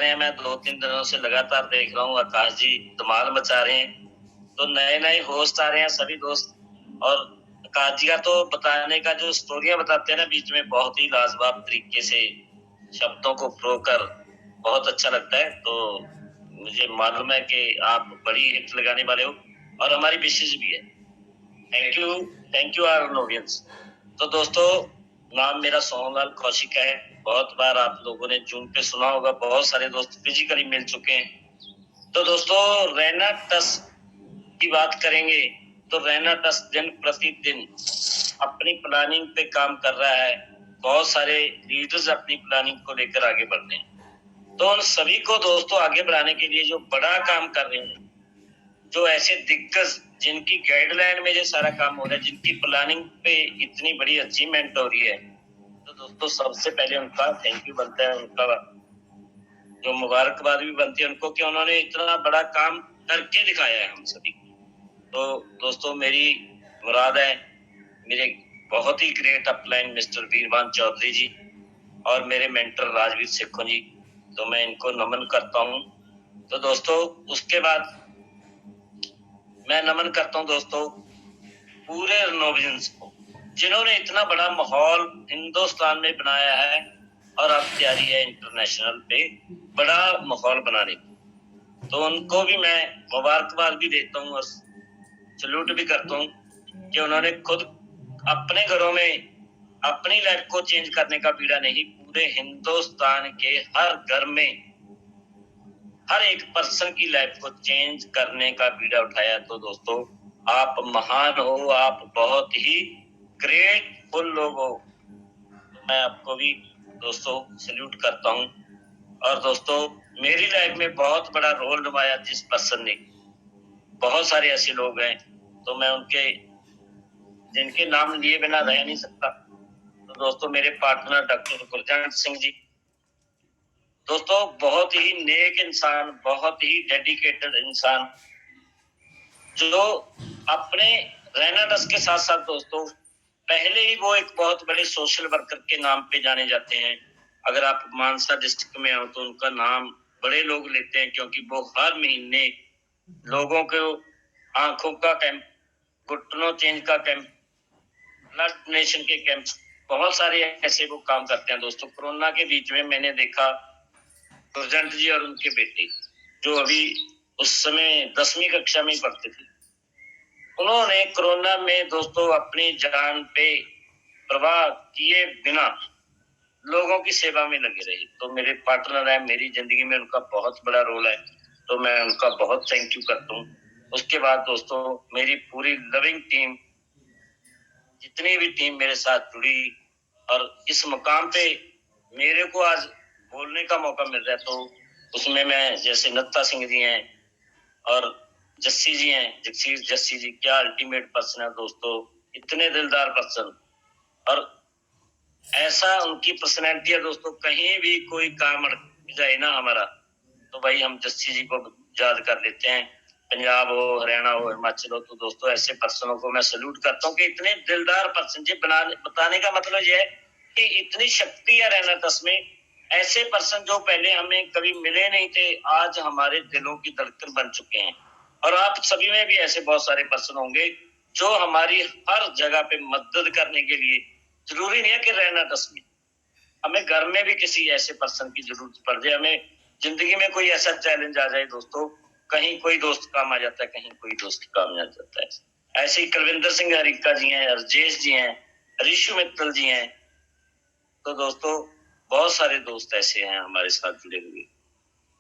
रहे हैं, मैं 2-3 दिनों से लगातार देख रहा हूँ आकाश जी धमाल मचा रहे हैं। तो नए-नए होस्ट आ रहे हैं सभी दोस्त, और आकाश जी का तो बताने का जो स्टोरियाँ बताते हैं ना बीच में, बहुत ही लाजवाब तरीके से शब्दों को प्रो कर बहुत अच्छा लगता है। तो मुझे मालूम है कि आप बड़ी हिट लगाने वाले हो और हमारी विशेष भी है। Thank you our audience. तो दोस्तों, नाम मेरा सोहनलाल कौशिक है। बहुत बार आप लोगों ने जूम पे सुना होगा, बहुत सारे दोस्त फिजिकली मिल चुके हैं। तो दोस्तों, रैना ट्रस्ट की बात करेंगे तो रैना ट्रस्ट दिन प्रतिदिन अपनी प्लानिंग पे काम कर रहा है। बहुत सारे लीडर्स अपनी प्लानिंग को लेकर आगे बढ़ रहे हैं। तो उन सभी को दोस्तों आगे बढ़ाने के लिए जो बड़ा काम कर रहे हैं, जो ऐसे दिग्गज जिनकी गाइडलाइन में ये सारा काम हो रहा है, जिनकी प्लानिंग पे इतनी बड़ी अचीवमेंट हो रही है, तो दोस्तों सबसे पहले उनका थैंक यू बनता है, उनका जो मुबारकबाद भी बनती है उनको कि उन्होंने इतना बड़ा काम करके दिखाया है हम सभी। तो दोस्तों, मेरी मुराद है मेरे बहुत ही ग्रेट अपलाइन मिस्टर वीरवान चौधरी जी और मेरे मेंटर राजवीर सिक्खों जी, तो मैं इनको नमन करता हूँ। तो दोस्तों, उसके बाद मैं नमन करता हूँ दोस्तों पूरे नोविजन्स को, जिन्होंने इतना बड़ा माहौल हिंदुस्तान में बनाया है और अब तैयारी है इंटरनेशनल पे बड़ा माहौल बनाने की। तो उनको भी मैं मुबारकबाद भी देता हूँ और सल्यूट भी करता हूँ कि उन्होंने खुद अपने घरों में अपनी लाइफ को चेंज करने का बीड़ा नहीं, पूरे हिंदुस्तान के हर घर में हर एक पर्सन की लाइफ को चेंज करने का बीड़ा उठाया। तो दोस्तों, आप महान हो, आप बहुत ही ग्रेटफुल लोग हो। तो मैं आपको भी दोस्तों सल्यूट करता हूँ। और दोस्तों, मेरी लाइफ में बहुत बड़ा रोल निभाया जिस पर्सन ने, बहुत सारे ऐसे लोग हैं, तो मैं उनके जिनके नाम लिए बिना रह नहीं सकता। तो दोस्तों, मेरे पार्टनर डॉक्टर गुरजंट सिंह जी, दोस्तों बहुत ही नेक इंसान, बहुत ही डेडिकेटेड इंसान, जो अपने रैना ट्रस्ट के साथ साथ दोस्तों पहले ही वो एक बहुत बड़े सोशल वर्कर के नाम पे जाने जाते हैं। अगर आप मानसा डिस्ट्रिक्ट में हो तो उनका नाम बड़े लोग लेते हैं, क्योंकि वो हर महीने लोगों को आंखों का कैंप, घुटनों चेंज का कैंप, ब्लड डोनेशन के कैंप, बहुत सारे ऐसे वो काम करते हैं। दोस्तों, कोरोना के बीच में मैंने देखा गुरजंट जी और उनके बेटे, जो अभी उस समय 10वीं कक्षा में पढ़ते थे, उन्होंने कोरोना में दोस्तों अपनी जान पे परवाह किए बिना लोगों की सेवा में लगे रहे। तो मेरे पार्टनर है, मेरी जिंदगी में उनका बहुत बड़ा रोल है, तो मैं उनका बहुत थैंक यू करता हूँ। उसके बाद दोस्तों, मेरी पूरी लविंग टीम, जितनी भी टीम मेरे साथ जुड़ी और इस मुकाम पे मेरे को आज बोलने का मौका मिल रहा है, तो उसमें मैं जैसे नत्ता सिंह जी हैं और जस्सी जी हैं, जगसीर जस्सी जी, क्या अल्टीमेट पर्सन है दोस्तों, इतने दिलदार पर्सन, और ऐसा उनकी पर्सनैलिटी है दोस्तों, कहीं भी कोई काम अटक जाए ना हमारा, तो भाई हम जस्सी जी को याद कर लेते हैं। पंजाब हो, हरियाणा हो, हिमाचल हो, तो दोस्तों ऐसे पर्सनों को मैं सल्यूट करता हूँ कि इतने दिलदार पर्सन जी बताने का मतलब यह है कि इतनी शक्ति है रैना ट्रस्ट में। ऐसे पर्सन जो पहले हमें कभी मिले नहीं थे, आज हमारे दिलों की धड़कन बन चुके हैं। और आप सभी में भी ऐसे बहुत सारे पर्सन होंगे जो हमारी हर जगह पे मदद करने के लिए, जरूरी नहीं है कि रैना ट्रस्ट में, हमें घर में भी किसी ऐसे पर्सन की जरूरत पड़ जाए, हमें जिंदगी में कोई ऐसा चैलेंज आ जाए दोस्तों, कहीं कोई दोस्त काम आ जाता है, कहीं कोई दोस्त काम आ जाता है। ऐसे ही कुलविंदर सिंह हरिका जी हैं, राजेश जी हैं, ऋषु मित्तल जी हैं। तो दोस्तों, बहुत सारे दोस्त ऐसे हैं हमारे साथ जुड़े हुए।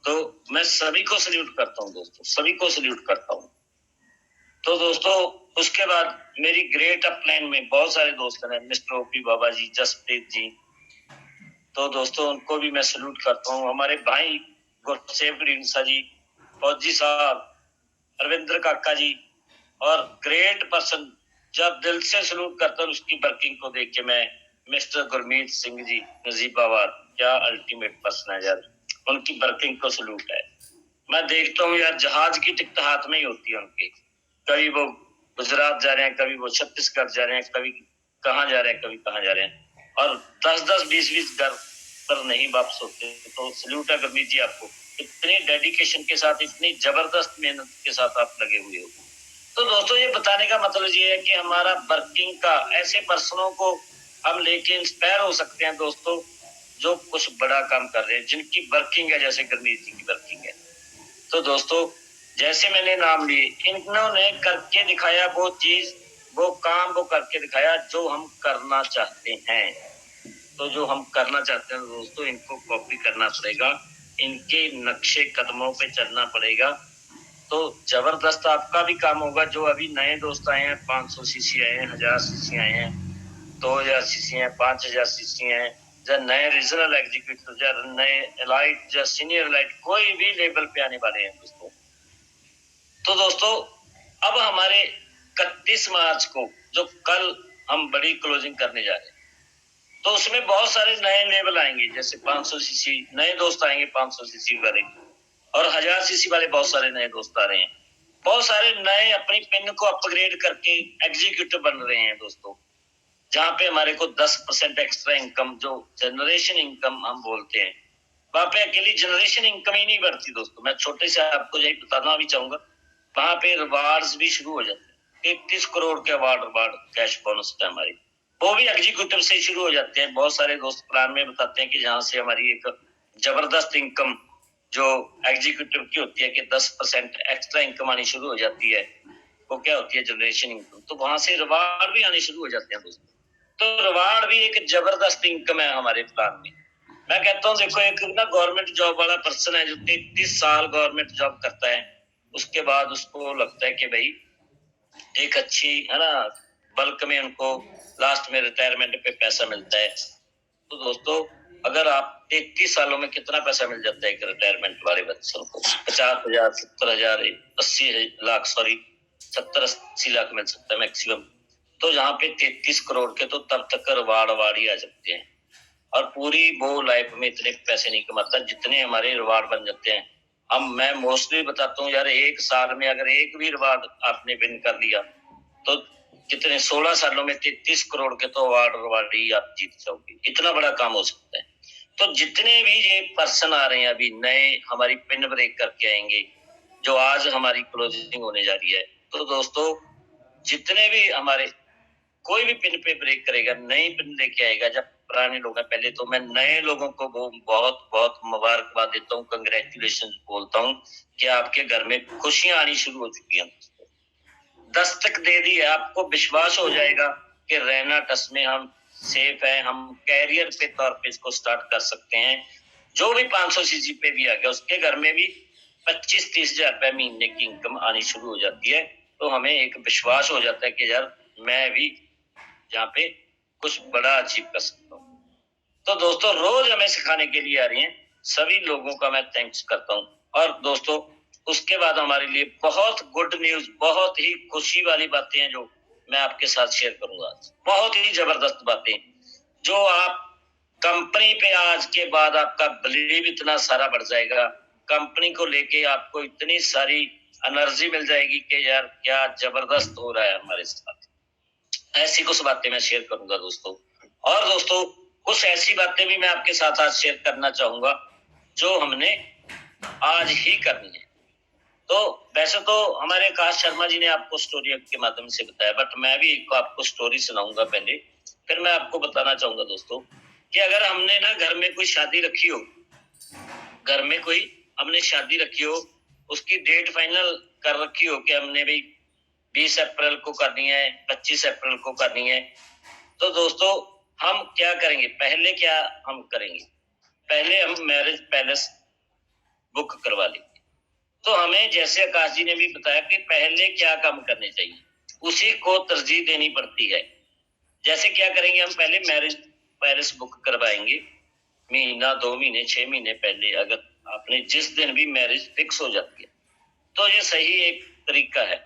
तो मैं सभी को सल्यूट करता हूँ दोस्तों, सभी को सल्यूट करता हूँ। तो दोस्तों, उसके बाद मेरी ग्रेट अपलाइन में बहुत सारे दोस्त हैं, मिस्टर ओपी बाबा जी, जसप्रीत जी, तो दोस्तों उनको भी मैं सल्यूट करता हूँ। हमारे भाई गुरसेव ढींसा जी, फौजी साहब, अरविंदर काका जी, और ग्रेट पर्सन, जब दिल से सल्यूट करता हूँ उसकी वर्किंग को देख के मैं, मिस्टर गुरमीत सिंह जी नजीबाबाद, क्या अल्टीमेट पर्सन है यार, उनकी वर्किंग को सल्यूट है। मैं देखता हूँ यार, जहाज की टिकट हाथ में ही होती है उनके, कभी वो गुजरात जा रहे हैं, कभी वो छत्तीसगढ़ जा रहे हैं, कभी कहाँ जा रहे हैं, कभी कहाँ जा रहे हैं, और 10-10, 20-20 घर पर नहीं वापस होते। तो सल्यूट है गुरमीत जी आपको, इतनी डेडिकेशन के साथ, इतनी जबरदस्त मेहनत के साथ आप लगे हुए हो। तो दोस्तों ये बताने का मतलब ये है कि हमारा वर्किंग का, ऐसे पर्सनों को हम लेके इंस्पायर हो सकते हैं दोस्तों, जो कुछ बड़ा काम कर रहे हैं, जिनकी वर्किंग है जैसे गुरमीत जी की वर्किंग है। तो दोस्तों जैसे मैंने नाम लिए, इन्होंने करके दिखाया वो चीज, वो काम वो करके दिखाया जो हम करना चाहते हैं। तो जो हम करना चाहते हैं दोस्तों, इनको कॉपी करना पड़ेगा, इनके नक्शे कदमों पे चलना पड़ेगा। तो जबरदस्त आपका भी काम होगा। जो अभी नए दोस्त आए हैं, 500 सीसी आए हैं, 1000 सीसी आए हैं, 2000 सीसी हैं, 5000 सीसी हैं, या नए रीजनल एग्जीक्यूटिव, या नए एलाइट या सीनियर एलाइट, कोई भी लेवल पे आने वाले हैं दोस्तों। तो दोस्तों अब हमारे 31 मार्च को, जो कल हम बड़ी क्लोजिंग करने जा रहे हैं, तो उसमें बहुत सारे नए लेवल आएंगे। जैसे 500 सीसी नए दोस्त आएंगे, 500 सीसी वाले, और 1000 सीसी वाले बहुत सारे नए दोस्त आ रहे हैं। बहुत सारे नए अपनी पिन को अपग्रेड करके एग्जीक्यूटिव बन रहे हैं दोस्तों, जहां पे हमारे को 10% एक्स्ट्रा इनकम, जो जनरेशन इनकम हम बोलते हैं, वहां पे अकेली जनरेशन इनकम ही नहीं बढ़ती दोस्तों। मैं छोटे से आपको यही बताना भी चाहूंगा, वहां पे रिवार्ड्स भी शुरू हो जाते हैं। 31 करोड़ के रिवार्ड कैश बोनस है हमारी, वो भी एग्जीक्यूटिव से शुरू हो जाते हैं। बहुत सारे दोस्त प्लान में बताते हैं कि जहां से हमारी एक जबरदस्त इनकम जो एग्जीक्यूटिव की होती है कि 10% एक्स्ट्रा इनकम आनी शुरू हो जाती है, वो क्या होती है, जनरेशन इनकम। तो वहां से रिवार्ड भी आने शुरू हो जाते हैं दोस्तों। तो रिवार्ड भी एक जबरदस्त इनकम है हमारे प्लान में। मैं कहता हूँ देखो, एक ना गवर्नमेंट जॉब वाला पर्सन है जो 33 साल गवर्नमेंट जॉब करता है, उसके बाद उसको लगता है कि भाई एक अच्छी है ना, बल्क में उनको लास्ट में रिटायरमेंट पे पैसा मिलता है। तो दोस्तों अगर आप 33 सालों में कितना पैसा मिल जाता है एक रिटायरमेंट वाले बच्चों को, 50,000, 70,000, 80 लाख, सॉरी 70-80 लाख मिल सकता है मैक्सिमम। तो यहाँ पे 33 करोड़ के तो तब तक रिवार्ड ही आ सकते हैं, और पूरी वो लाइफ में इतने पैसे नहीं कमाता जितने हमारे रिवार्ड बन जाते हैं। हम मैं मोस्टली बताता हूँ यार, एक साल में अगर एक भी रिवार्ड आपने विन कर लिया तो कितने 16 सालों में 33 करोड़ के तो रिवार्ड ही आप जीत जाओगे। इतना बड़ा काम हो सकता है। तो जितने भी ये पर्सन आ रहे हैं अभी नए, हमारी पिन ब्रेक करके आएंगे, जो आज हमारी क्लोजिंग होने जा रही है, तो दोस्तों जितने भी हमारे, कोई भी पिन पे ब्रेक करेगा, नई पिन लेके आएगा, जब पुराने लोग हैं, पहले तो मैं नए लोगों को बहुत बहुत मुबारकबाद देता हूँ, कंग्रेचुलेशन बोलता हूँ कि आपके घर में खुशियां आनी शुरू हो चुकी हैं। दस्तक दे दी है, आपको विश्वास हो जाएगा कि रहना टस में हम सेफ है, हम कैरियर पे तौर पे इसको स्टार्ट कर सकते हैं। जो भी 500 सीसी पे भी आ गया, उसके घर में भी 25-30 हजार रुपए महीने की इनकम आनी शुरू हो जाती है। तो हमें एक विश्वास हो जाता है कि यार मैं भी यहाँ पे कुछ बड़ा अचीव कर सकता हूँ। तो दोस्तों रोज हमें सिखाने के लिए आ रही हैं, सभी लोगों का मैं थैंक्स करता हूँ। और दोस्तों उसके बाद हमारे लिए बहुत गुड न्यूज, बहुत ही खुशी वाली बातें हैं जो मैं आपके साथ शेयर करूंगा। बहुत ही जबरदस्त बातें जो आप कंपनी पे, आज के बाद आपका बिलीव इतना सारा बढ़ जाएगा, कंपनी को लेके आपको इतनी सारी एनर्जी मिल जाएगी कि यार क्या जबरदस्त हो रहा है हमारे साथ। ऐसी कुछ बातें मैं शेयर करूंगा दोस्तों। और दोस्तों कुछ ऐसी बातें भी मैं आपके साथ आज शेयर करना चाहूंगा जो हमने आज ही करनी है। तो वैसे तो हमारे आकाश शर्मा जी ने आपको स्टोरी के माध्यम से बताया, बट मैं भी आपको स्टोरी सुनाऊंगा पहले, फिर मैं आपको बताना चाहूंगा दोस्तों कि अगर हमने ना घर में कोई शादी रखी हो, घर में कोई हमने शादी रखी हो, उसकी डेट फाइनल कर रखी हो कि हमने भी 20 अप्रैल को करनी है, 25 अप्रैल को करनी है, तो दोस्तों हम क्या करेंगे, पहले क्या हम करेंगे, पहले हम मैरिज पैलेस बुक करवा लेंगे। तो हमें जैसे आकाश जी ने भी बताया कि पहले क्या काम करने चाहिए, उसी को तरजीह देनी पड़ती है। जैसे क्या करेंगे, हम पहले मैरिज पैलेस बुक करवाएंगे, महीना 2 महीने 6 महीने पहले, अगर आपने जिस दिन भी मैरिज फिक्स हो जाती है तो ये सही एक तरीका है।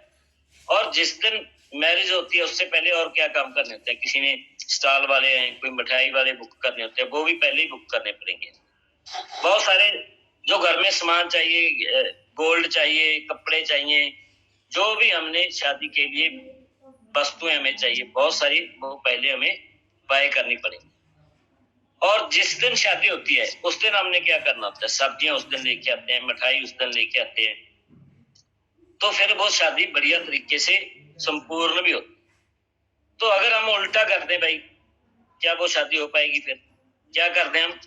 और जिस दिन मैरिज होती है उससे पहले और क्या काम करने होते हैं, किसी ने स्टॉल वाले हैं, कोई मिठाई वाले बुक करने होते हैं, वो भी पहले ही बुक करने पड़ेंगे। बहुत सारे जो घर में सामान चाहिए, गोल्ड चाहिए, कपड़े चाहिए, जो भी हमने शादी के लिए वस्तुएं हमें चाहिए बहुत सारी, वो पहले हमें बाय करनी पड़ेगी। और जिस दिन शादी होती है उस दिन हमने क्या करना होता है, सब्जियां उस दिन लेके आते हैं, मिठाई उस दिन लेके आते हैं, तो फिर वो शादी बढ़िया तरीके से संपूर्ण भी होती। तो अगर हम उल्टा कर दें भाई, क्या वो शादी हो पाएगी? फिर क्या कर दें हम,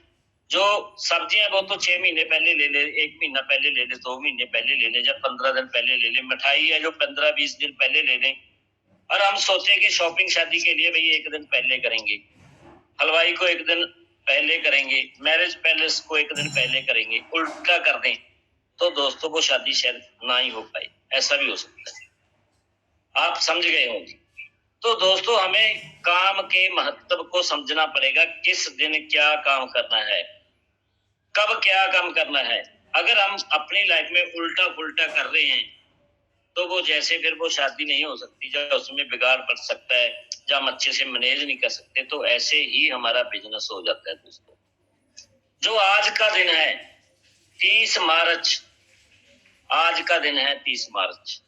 जो सब्जियां वो तो 6 महीने पहले ले ले, 1 महीना पहले ले ले, 2 महीने पहले ले ले, जब 15 दिन पहले ले ले, मिठाई है जो 15-20 दिन पहले ले लें, और हम सोचे कि शॉपिंग शादी के लिए भाई 1 दिन पहले करेंगे, हलवाई को 1 दिन पहले करेंगे, मैरिज पैलेस को 1 दिन पहले करेंगे, उल्टा कर दें तो दोस्तों वो शादी शायद ना ही हो पाए, ऐसा भी हो सकता है। आप समझ गए होंगे। तो दोस्तों हमें काम के महत्व को समझना पड़ेगा, किस दिन क्या काम करना है, कब क्या काम करना है। अगर हम अपनी लाइफ में उल्टा पुल्टा कर रहे हैं तो वो जैसे फिर वो शादी नहीं हो सकती, जब उसमें बिगाड़ पड़ सकता है, जब हम अच्छे से मैनेज नहीं कर सकते, तो ऐसे ही हमारा बिजनेस हो जाता है। दोस्तों जो आज का दिन है 30 मार्च, आज का दिन है 30 मार्च,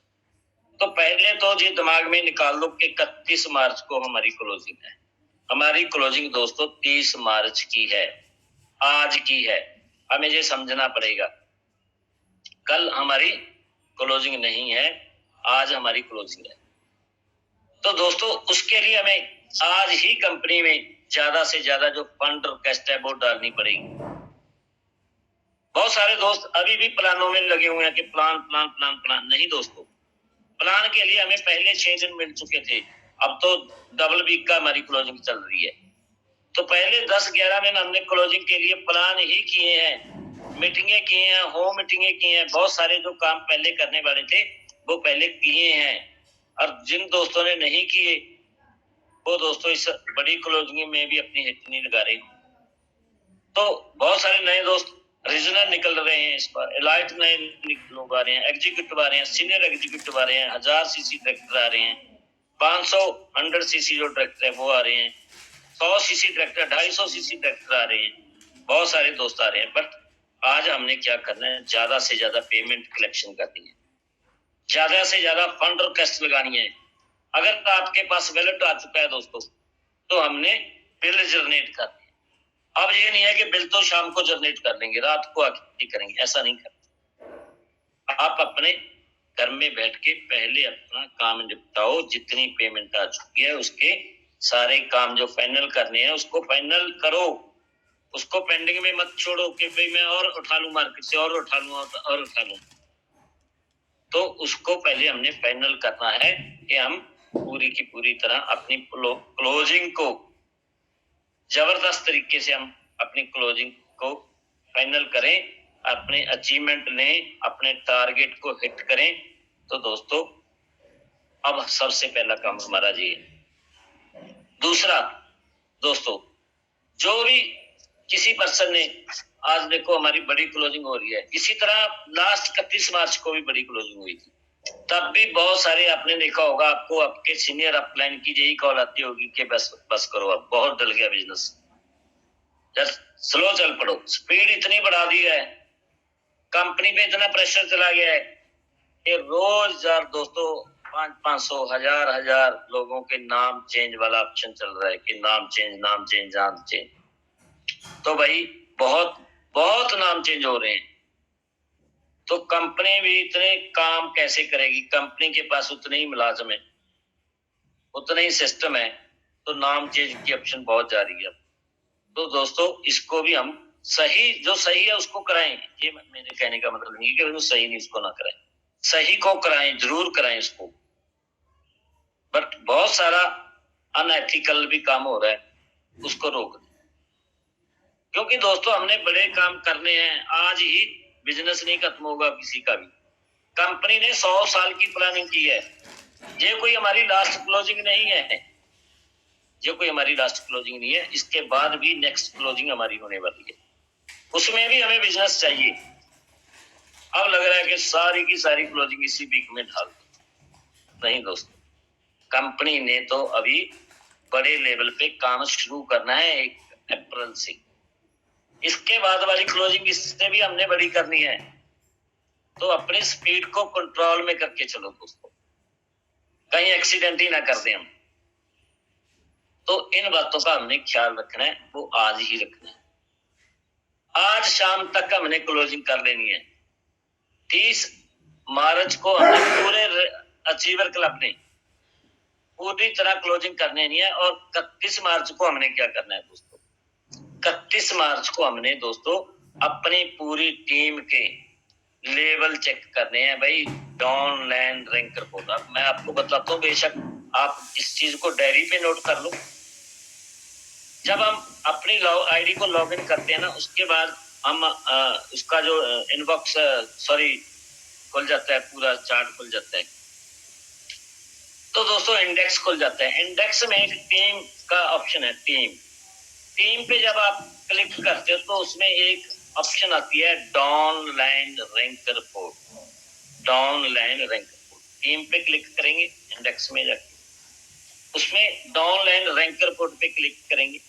तो पहले तो जी दिमाग में निकाल लो कि 31 मार्च को हमारी क्लोजिंग है। हमारी क्लोजिंग दोस्तों 30 मार्च की है, आज की है। हमें ये समझना पड़ेगा, कल हमारी क्लोजिंग नहीं है, आज हमारी क्लोजिंग है। तो दोस्तों उसके लिए हमें आज ही कंपनी में ज्यादा से ज्यादा जो फंड रिक्वेस्ट है वो डालनी पड़ेगी। बहुत सारे दोस्त अभी भी प्लानों में लगे हुए हैं कि प्लान प्लान प्लान प्लान। नहीं दोस्तों, प्लान के लिए हमें पहले 6 दिन मिल चुके थे, अब तो डबल वीक का हमारी क्लोजिंग चल रही है। तो पहले 10-11 दिन हमने क्लोजिंग के लिए प्लान ही किए हैं, मीटिंगें की हैं, होम मीटिंगें की हैं, बहुत सारे जो काम पहले करने वाले थे वो पहले किए हैं। और जिन दोस्तों ने नहीं किए वो दोस्तों इस बड़ी क्लोजिंग में भी अपनी हिट नहीं लगा रहे। तो बहुत सारे नए दोस्त रीजनल निकल रहे हैं, इस बार एलाइट नए लोग आ रहे हैं, एग्जीक्यूटिव आ रहे हैं, सीनियर एग्जीक्यूटिव आ रहे हैं, 1000 सीसी डायरेक्टर आ रहे हैं, 500 सीसी जो डायरेक्टर है वो आ रहे हैं, 100 सीसी डायरेक्टर, 250 सीसी डायरेक्टर आ रहे हैं, बहुत सारे दोस्त आ रहे हैं। बट आज हमने क्या करना है, ज्यादा से ज्यादा पेमेंट कलेक्शन करनी है, ज्यादा से ज्यादा फंड रिक्वेस्ट लगानी है। अगर आपके पास वैलेट आ चुका है दोस्तों, तो हमने बिल जनरेट करनी है। अब ये नहीं है कि बिल तो शाम को जनरेट कर लेंगे, रात को आके करेंगे, ऐसा नहीं करते। आप अपने घर में बैठ के पहले अपना काम निपटाओ, जितनी पेमेंट आ चुकी है उसके सारे काम जो फाइनल करने हैं उसको फाइनल करो, उसको पेंडिंग में मत छोड़ो कि भाई मैं और उठा लूं मार्केट से, और उठा लूं और उठा लूं। तो उसको पहले हमने फाइनल करना है कि हम पूरी की पूरी तरह अपनी क्लोजिंग को जबरदस्त तरीके से हम अपनी क्लोजिंग को फाइनल करें, अपने अचीवमेंट लें, अपने टारगेट को हिट करें। तो दोस्तों अब सबसे पहला काम हमारा ये है। दूसरा दोस्तों, जो भी किसी पर्सन ने, आज देखो हमारी बड़ी क्लोजिंग हो रही है, इसी तरह लास्ट 31 मार्च को भी बड़ी क्लोजिंग हुई थी, तब भी बहुत सारे आपने देखा होगा, आपको आपके सीनियर अपलाइन की यही कॉल आती होगी कि बस बस करो, अब बहुत डल गया बिजनेस, स्लो चल पड़ो, स्पीड इतनी बढ़ा दी है, कंपनी पे इतना प्रेशर चला गया है कि रोज यार दोस्तों 500 1000 लोगों के नाम चेंज वाला ऑप्शन चल रहा है कि नाम चेंज नाम चेंज नाम चेंज। तो भाई बहुत बहुत नाम चेंज हो रहे हैं, तो कंपनी भी इतने काम कैसे करेगी? कंपनी के पास उतने ही मुलाजिम है, उतना ही सिस्टम है, तो नाम चेंज की ऑप्शन बहुत जा रही है। तो दोस्तों इसको भी हम सही, जो सही है उसको कराएं, ये मेरे कहने का मतलब नहीं है कि जो सही नहीं उसको ना कराएं, सही को कराएं, जरूर कराएं इसको। बट बहुत सारा अनएथिकल भी काम हो रहा है, उसको रोक दें, क्योंकि दोस्तों हमने बड़े काम करने हैं, आज ही बिजनेस नहीं खत्म होगा किसी का भी। कंपनी ने 100 साल की प्लानिंग की है, ये कोई हमारी लास्ट क्लोजिंग नहीं है, ये कोई हमारी लास्ट क्लोजिंग नहीं है, इसके बाद भी नेक्स्ट क्लोजिंग हमारी होने वाली है, उसमें भी हमें बिजनेस चाहिए। अब लग रहा है कि सारी की सारी क्लोजिंग इसी वीक में ढाल दो, नहीं दोस्तों, कंपनी ने तो अभी बड़े लेवल पे काम शुरू करना है 1 अप्रैल से, इसके बाद वाली क्लोजिंग इससे भी हमने बड़ी करनी है। तो अपनी स्पीड को कंट्रोल में करके चलो दोस्तों, कहीं एक्सीडेंट ही ना कर दें हम। तो इन बातों का हमने ख्याल रखना है, वो आज ही रखना है। आज शाम तक हमने क्लोजिंग कर लेनी है। 30 मार्च को हमने पूरे अचीवर क्लब ने पूरी तरह क्लोजिंग करनी नहीं है। और 31 मार्च को हमने क्या करना है दोस्तों, 31 मार्च को हमने दोस्तों अपनी पूरी टीम के लेवल चेक करने हैं भाई, डॉन लैंड रैंक रिपोर्ट। अब मैं आपको बताता हूँ, बेशक आप इस चीज को डायरी पे नोट कर लो। जब हम अपनी आईडी को लॉगिन करते हैं ना, उसके बाद हम उसका जो इनबॉक्स खुल जाता है, पूरा चार्ट खुल जाता है। तो दोस्तों इंडेक्स खुल जाता है। इंडेक्स में एक टीम का ऑप्शन है, टीम पे जब आप क्लिक करते हो तो उसमें एक ऑप्शन आती है download rank report. Download rank report team पे क्लिक करेंगे, इंडेक्स में जाके उसमें डॉन लैंड रैंक रिपोर्ट पे क्लिक करेंगे,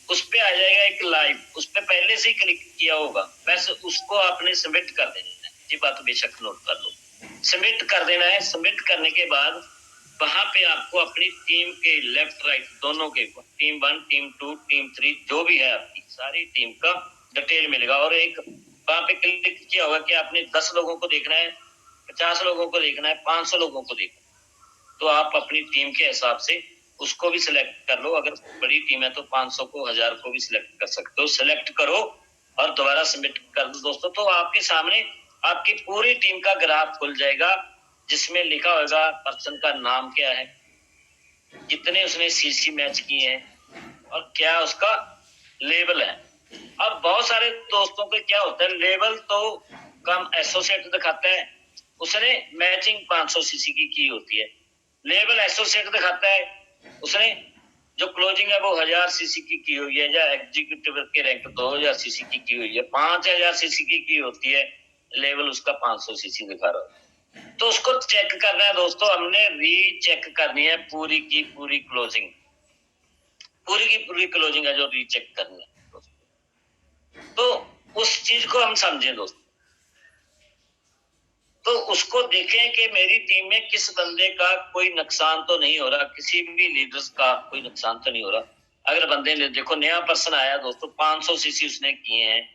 उस पे आ जाएगा एक लाइव। उस पे पहले से ही क्लिक किया होगा, बस उसको आपने सबमिट कर देना है। ये बात बेशक नोट कर लो, सबमिट कर देना है। सबमिट करने के बाद वहां पे आपको अपनी टीम के लेफ्ट राइट दोनों के, टीम 1, टीम 2, टीम 3 जो भी है आपकी सारी टीम का डिटेल मिलेगा। और एक वहां पे क्लिक किया होगा कि आपने 10 लोगों को देखना है, 50 लोगों को देखना है, 500 लोगों को देखना है। तो आप अपनी टीम के हिसाब से उसको भी सिलेक्ट कर लो। अगर बड़ी टीम है तो 500 को, 1000 को भी सिलेक्ट कर सकते हो। सिलेक्ट करो और दोबारा सबमिट कर दो दोस्तों। तो आपके सामने आपकी पूरी टीम का ग्राफ खुल जाएगा, जिसमें लिखा होगा पर्सन का नाम क्या है, कितने उसने सीसी मैच किए हैं और क्या उसका लेवल है। अब बहुत सारे दोस्तों को क्या होता है, लेवल तो कम एसोसिएट दिखाता है, उसने मैचिंग 500 सीसी की होती है। लेवल एसोसिएट दिखाता है, उसने जो क्लोजिंग है वो 1000 सीसी की हुई है, या एग्जीक्यूटिव के रैंक 2000 सीसी की हुई है। 5000 सीसी की होती है, लेवल उसका 500 सीसी दिखा रहा है। तो उसको चेक करना है दोस्तों, हमने रीचेक करनी है पूरी की पूरी क्लोजिंग, पूरी की पूरी क्लोजिंग है जो रीचेक करनी है दोस्तों। तो उस चीज को हम समझें दोस्तों, तो उसको देखें कि मेरी टीम में किस बंदे का कोई नुकसान तो नहीं हो रहा, किसी भी लीडर्स का कोई नुकसान तो नहीं हो रहा। अगर बंदे ने, देखो नया पर्सन आया दोस्तों, 500 सीसी उसने किए हैं,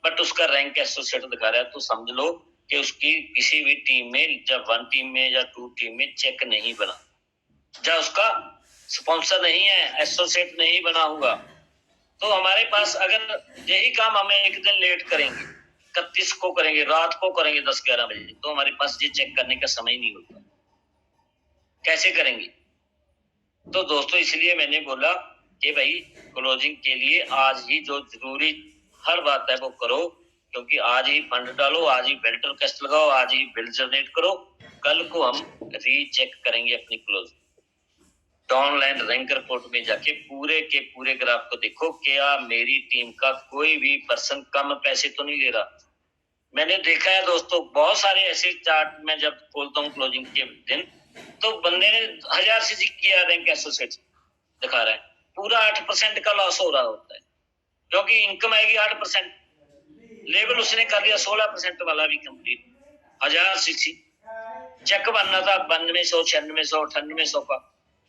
बट उसका रैंक एसोसिएट दिखा रहा है, तो समझ लो कि उसकी किसी भी टीम में, जब 1 टीम में या 2 टीम में चेक नहीं बना, जब उसका स्पॉन्सर नहीं है, एसोसिएट नहीं बना हुआ। तो हमारे पास अगर यही काम हमें एक दिन लेट करेंगे, 31 को करेंगे, रात को करेंगे 10-11 बजे, तो हमारे पास ये चेक करने का समय नहीं होता, कैसे करेंगे। तो दोस्तों इसलिए मैंने बोला कि भाई क्लोजिंग के लिए आज ही जो जरूरी हर बात है वो करो, क्योंकि आज ही फंड डालो, आज ही बेल्टर टेस्ट लगाओ, आज ही बिल जनरेट करो। कल को हम रीचेक करेंगे अपनी क्लोज ऑनलाइन रैंक रिपोर्ट में जाके पूरे के पूरे ग्राफ को देखो, क्या मेरी टीम का कोई भी पर्सन कम पैसे तो नहीं ले रहा। मैंने देखा है दोस्तों, बहुत सारे ऐसे चार्ट में जब खोलता हूँ क्लोजिंग के दिन, तो बंदे ने 1000 सीसी किया रैंक एसोसिएट दिखा रहा है, पूरा 8% का लॉस हो रहा होता है, क्योंकि इनकम आएगी 8%, लेवल उसने कर लिया 16% वाला भी कंप्लीट। 1000 सीसी चेक बनना था 9200, 9600, 9800 का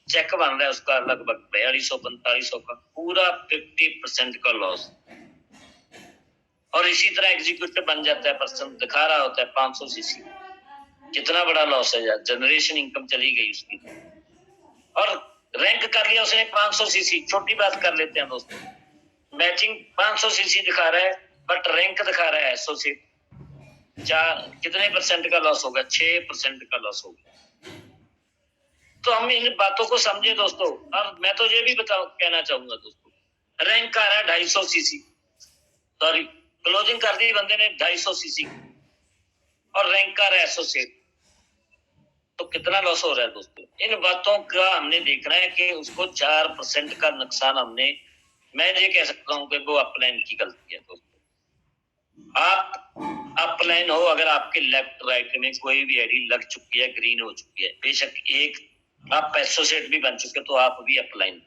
चेक बन रहा है उसका लगभग 4200-4500 का, पूरा 50% का लॉस। और इसी तरह एग्जीक्यूटिव बन जाता है, पर्सन दिखा रहा होता है 500 सीसी, कितना बड़ा लॉस है यार, जनरेशन इनकम चली गई उसकी। और रैंक कर लिया उसने 500 सीसी, छोटी बात कर लेते हैं दोस्तों, मैचिंग 500 सीसी दिखा रहा है, बट रैंक दिखा रहा है एसोसिएट, कितने परसेंट का लॉस होगा, 6% का लॉस होगा। तो हम इन बातों को समझे दोस्तों। और मैं तो ये भी कहना चाहूंगा दोस्तों, रैंक आ रहा है 250 सीसी, सॉरी क्लोजिंग कर दी बंदे ने 250 सीसी, और रैंक का रहा है एसोसिएट, तो कितना लॉस हो रहा है दोस्तों। इन बातों का हमने देखना है कि उसको 4% का नुकसान हमने, मैं ये कह सकता हूँ कि वो अपलाइन की गलती है दोस्तों। आप अपलाइन हो, अगर आपके लेफ्ट राइट में कोई भी आईडी लग चुकी है, ग्रीन हो चुकी है, बेशक एक आप एसोसिएट भी बन चुके, तो आप भी अपलाइन।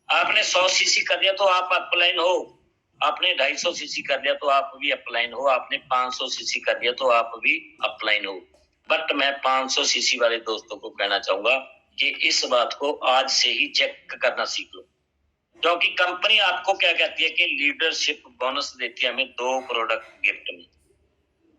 आपने 100 सीसी कर दिया तो आप अपलाइन हो, आपने 250 सीसी कर दिया तो आप भी अपलाइन हो, आपने 500 सीसी कर दिया तो आप भी अपलाइन हो। बट मैं 500 सीसी वाले दोस्तों को कहना चाहूंगा कि इस बात को आज से ही चेक करना सीख लो, क्योंकि कंपनी आपको क्या कहती है कि लीडरशिप बोनस देती है हमें 2 प्रोडक्ट गिफ्ट में।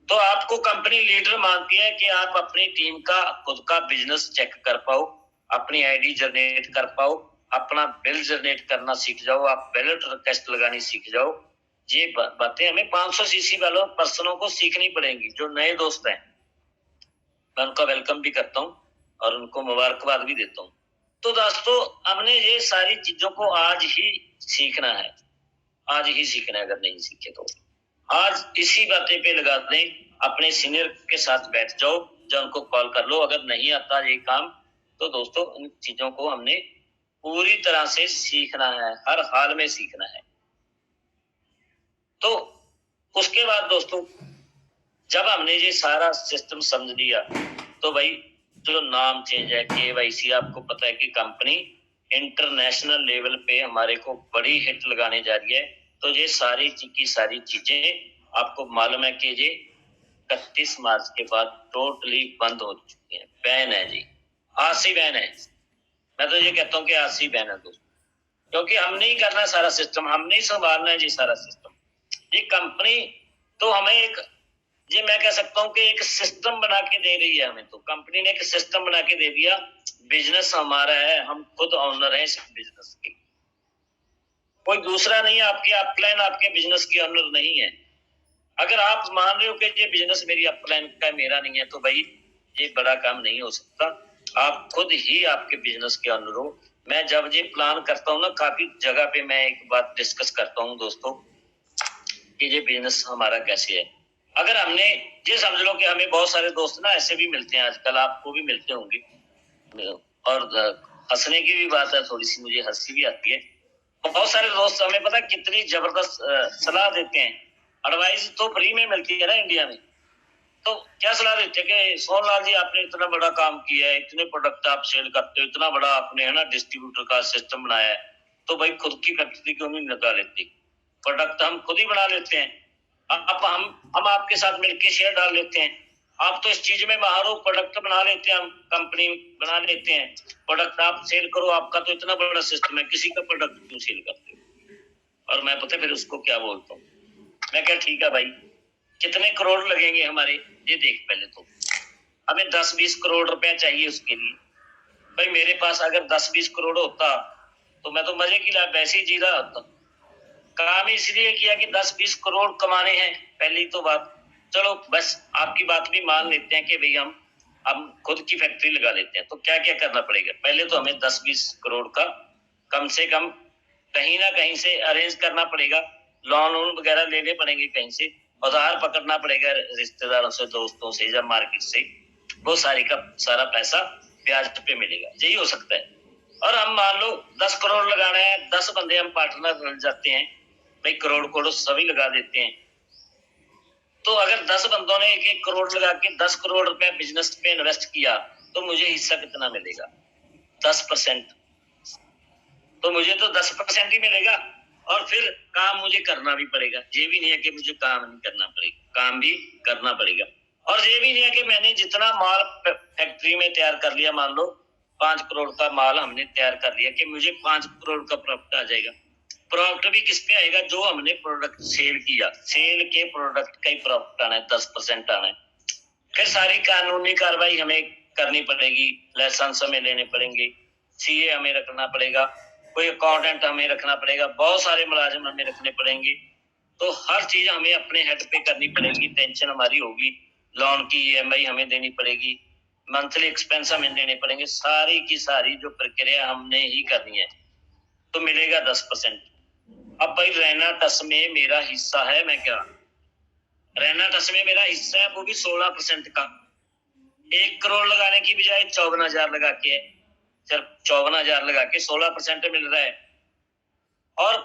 तो आपको कंपनी लीडर मानती है कि आप अपनी टीम का खुद का बिजनेस चेक कर पाओ, अपनी आईडी जनरेट कर पाओ, अपना बिल जनरेट करना सीख जाओ, आप बैलेट रिक्वेस्ट लगानी सीख जाओ। ये बातें हमें 500 सीसी वालों पर्सनों को सीखनी पड़ेंगी। जो नए दोस्त हैं मैं उनका वेलकम भी करता हूँ और उनको मुबारकबाद भी देता हूँ। तो दोस्तों हमने ये सारी चीजों को आज ही सीखना है, आज ही सीखना है। अगर नहीं सीखे तो आज इसी बातें पे लगा दें, अपने सीनियर के साथ बैठ जाओ या उनको कॉल कर लो। अगर नहीं आता ये काम तो दोस्तों इन चीजों को हमने पूरी तरह से सीखना है, हर हाल में सीखना है। तो उसके बाद दोस्तों जब हमने ये सारा सिस्टम समझ लिया तो भाई जो नाम चेंज है KYC, आपको पता है कि कंपनी इंटरनेशनल लेवल पे हमारे को बड़ी हिट लगाने जा रही है। तो ये सारी की सारी चीजें आपको मालूम है कि ये 31 मार्च के बाद टोटली बंद हो चुकी है, बैन है जी, आज से बैन है। मैं तो ये कहता हूँ कि आज से बैन है दोस्तों, क्योंकि हमने ही करना है सारा सिस्टम, हमने ही संभालना है जी सारा सिस्टम। ये कंपनी तो हमें एक, ये मैं कह सकता हूँ कि एक सिस्टम बना के दे रही है हमें। तो कंपनी ने एक सिस्टम बना के दे दिया, बिजनेस हमारा है, हम खुद ऑनर है इस बिजनेस के, कोई दूसरा नहीं है। आपकी अपलाइन आपके बिजनेस की ऑनर नहीं है। अगर आप मान रहे हो कि ये बिजनेस मेरी अपलाइन का मेरा नहीं है तो भाई ये बड़ा काम नहीं हो सकता। आप खुद ही आपके बिजनेस के ऑनर हो। मैं जब ये प्लान करता हूँ ना, काफी जगह पे मैं एक बात डिस्कस करता हूँ दोस्तों कि ये बिजनेस हमारा कैसे है। अगर हमने ये समझ लो कि हमें बहुत सारे दोस्त ना ऐसे भी मिलते हैं आजकल, आपको भी मिलते होंगे, और हंसने की भी बात है, थोड़ी सी मुझे हंसी भी आती है। बहुत सारे दोस्त हमें पता कितनी जबरदस्त सलाह देते हैं, एडवाइस तो फ्री में मिलती है ना इंडिया में। तो क्या सलाह देते हैं कि सोनलाल जी आपने इतना बड़ा काम किया है, इतने प्रोडक्ट आप सेल करते हो, इतना बड़ा आपने है ना डिस्ट्रीब्यूटर का सिस्टम बनाया है, तो भाई खुद की फैक्ट्री क्यों नहीं लगा लेते, प्रोडक्ट हम खुद ही बना लेते हैं। अब हम आपके साथ मिलकर शेयर डाल लेते हैं। आप तो इस चीज में माहिर हो, प्रोडक्ट बना लेते हैं, हम कंपनी बना लेते हैं, प्रोडक्ट आप सेल करो, आपका तो इतना बड़ा सिस्टम है, किसी का प्रोडक्ट क्यों सेल करते हो। और मैं पता फिर उसको क्या बोलता हूँ, मैं क्या ठीक है भाई कितने करोड़ लगेंगे हमारे, ये देख पहले तो हमें 10-20 करोड़ रुपया चाहिए उसके लिए। भाई मेरे पास अगर 10-20 करोड़ होता तो मैं तो मजे की लाइफ वैसे ही जी रहा होता। काम इसलिए किया कि 10-20 करोड़ कमाने हैं, पहली तो बात। चलो बस आपकी बात भी मान लेते हैं कि भाई हम खुद की फैक्ट्री लगा लेते हैं। तो क्या क्या करना पड़ेगा, पहले तो हमें 10-20 करोड़ का कम से कम कहीं ना कहीं से अरेंज करना पड़ेगा, लोन वगैरह लेने पड़ेंगे, कहीं से उधार पकड़ना पड़ेगा, रिश्तेदारों से, दोस्तों से या मार्केट से। वो सारी का सारा पैसा ब्याज पे मिलेगा, यही हो सकता है। और हम मान लो 10 करोड़ लगाना है, 10 बंदे हम पार्टनर बन जाते हैं, भाई करोड़ करोड़ सभी लगा देते हैं। तो अगर 10 बंदों ने 1-1 करोड़ लगा के 10 करोड़ रुपया बिजनेस पे इन्वेस्ट किया तो मुझे हिस्सा कितना मिलेगा, 10%। तो मुझे तो 10% ही मिलेगा। और फिर काम मुझे करना भी पड़ेगा, ये भी नहीं है कि मुझे काम नहीं करना पड़ेगा, काम भी करना पड़ेगा। और ये भी नहीं है कि मैंने जितना माल फैक्ट्री में तैयार कर लिया, मान लो 5 करोड़ का माल हमने तैयार कर लिया, कि मुझे 5 करोड़ का प्रॉफिट आ जाएगा। प्रॉफिट भी किस पे आएगा, जो हमने प्रोडक्ट सेल किया, सेल के प्रोडक्ट का ही प्रॉफिट आना है, 10% आना है। फिर सारी कानूनी कार्रवाई हमें करनी पड़ेगी, लाइसेंस हमें लेने पड़ेंगे, CA हमें रखना पड़ेगा, कोई अकाउंटेंट हमें रखना पड़ेगा, बहुत सारे मुलाजिम हमें रखने पड़ेंगे। तो हर चीज हमें अपने हेड पे करनी पड़ेगी, टेंशन हमारी होगी, लोन की EMI हमें देनी पड़ेगी, मंथली एक्सपेंस हमें देने पड़ेंगे, सारी की सारी जो प्रक्रिया हमने ही करनी है। तो मिलेगा 10%। अब भाई रैना टस में मेरा हिस्सा है, मैं क्या रैना टस में मेरा हिस्सा है, वो भी 16% का। 1 करोड़ लगाने की बजाय 54,000 लगा के, सिर्फ 54,000 लगा के 16% मिल रहा है। और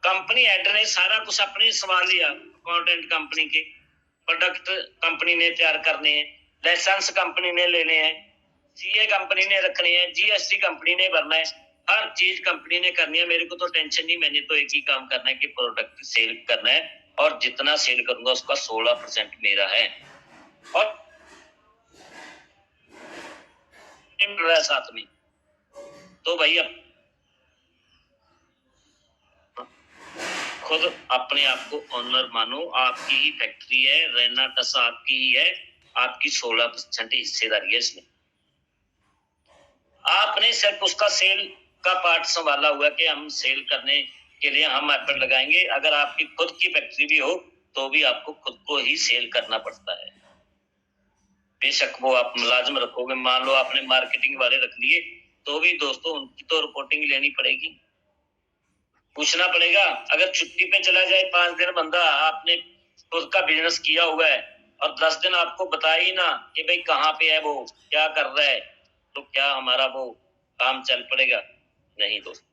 कंपनी हेड ने सारा कुछ अपने संभाल लिया, अकाउंटेंट कंपनी के, प्रोडक्ट कंपनी ने तैयार करने हैं, लाइसेंस कंपनी ने लेने हैं, CA कंपनी ने रखने हैं, GST कंपनी ने भरना है, हर चीज कंपनी ने करनी है। मेरे को तो टेंशन नहीं, मैंने तो एक ही काम करना है कि प्रोडक्ट सेल करना है, और जितना सेल करूंगा उसका 16% मेरा है। और मिल रहा है साथ में, तो भाई खुद अपने आप को ऑनर मानो। आपकी ही फैक्ट्री है, रैना टस आपकी ही है, आपकी 16% हिस्सेदारी है इसमें। आपने सिर्फ उसका सेल का पार्ट संभाला हुआ कि हम सेल करने के लिए हम एफर्ट लगाएंगे। अगर आपकी खुद की फैक्ट्री भी हो तो भी आपको खुद को ही सेल करना पड़ता है। बेशक वो आप मुलाजिम रखोगे, मान लो आपने मार्केटिंग वाले रख लिए, तो भी दोस्तों उनकी तो रिपोर्टिंग लेनी पड़ेगी, पूछना पड़ेगा। अगर छुट्टी पे चला जाए 5 दिन बंदा, आपने खुद का बिजनेस किया हुआ है और 10 दिन आपको बताया ही ना कि भाई कहाँ पे है, वो क्या कर रहा है, तो क्या हमारा वो काम चल पड़ेगा? नहीं दोस्तों।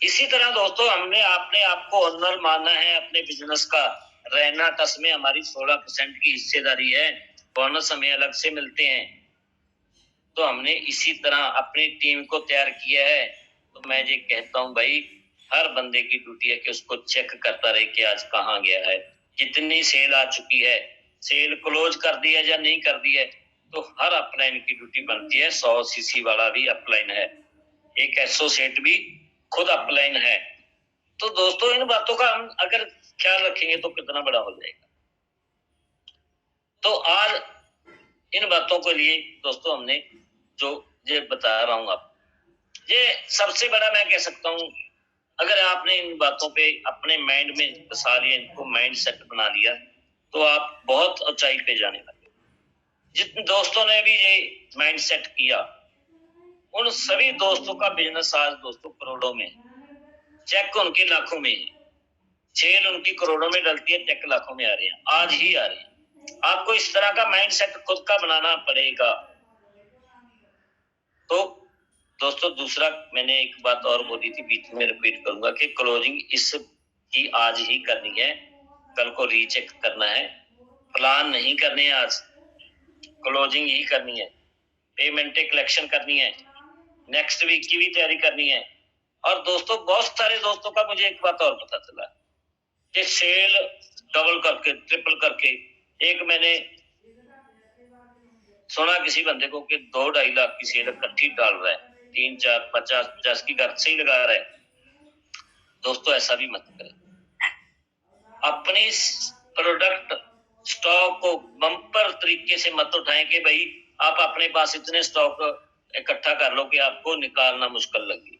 इसी तरह दोस्तों हमने आपने आपको ऑनर मानना है अपने बिजनेस का। रैना टस में हमारी 16% की हिस्सेदारी है, बोनस हमें अलग से मिलते हैं। तो हमने इसी तरह अपनी टीम को तैयार किया है। तो मैं ये कहता हूँ भाई, हर बंदे की ड्यूटी है कि उसको चेक करता रहे कि आज कहाँ गया है, कितनी सेल आ चुकी है, सेल क्लोज कर दी है या नहीं कर दी है। तो हर अपलाइन की ड्यूटी बनती है। 100 सीसी वाला भी अपलाइन है, एक एसोसिएट भी खुद अपलाइन है। तो दोस्तों इन बातों का हम अगर ख्याल रखेंगे तो कितना बड़ा हो जाएगा। तो आज इन बातों के लिए दोस्तों हमने जो ये बता रहा हूँ आप, ये सबसे बड़ा मैं कह सकता हूँ, अगर आपने इन बातों पे अपने माइंड में बसा लिया, इनको माइंड सेट बना लिया, तो आप बहुत ऊंचाई पे जाने लगे। जिन दोस्तों ने भी ये माइंड सेट किया, उन सभी दोस्तों का बिजनेस आज दोस्तों करोड़ों में, चेक उनके लाखों में है, सेल उनकी करोड़ों में डलती है, चेक लाखों में आ रहे हैं, आज ही आ रहे हैं। आपको इस तरह का माइंड सेट खुद का बनाना पड़ेगा। तो दोस्तों दूसरा मैंने एक बात और बोली थी, बीच में रिपीट करूंगा कि क्लोजिंग इस की आज ही करनी है, कल को रीचेक करना है, प्लान नहीं करने है, आज क्लोजिंग ही करनी है, पेमेंट कलेक्शन करनी है, नेक्स्ट वीक की भी तैयारी करनी है। और दोस्तों बहुत सारे दोस्तों का मुझे एक बात और पता चला कि सेल डबल करके ट्रिपल करके, एक मैंने सुना किसी बंदे को कि 2-2.5 लाख की सेल इकट्ठी डाल रहा है, 3-4 50 की घर से ही लगा रहा है। दोस्तों ऐसा भी मत करें। अपनी प्रोडक्ट स्टॉक को बम्पर तरीके से मत उठाएं कि भाई आप अपने पास इतने स्टॉक इकट्ठा कर लो कि आपको निकालना मुश्किल लगे।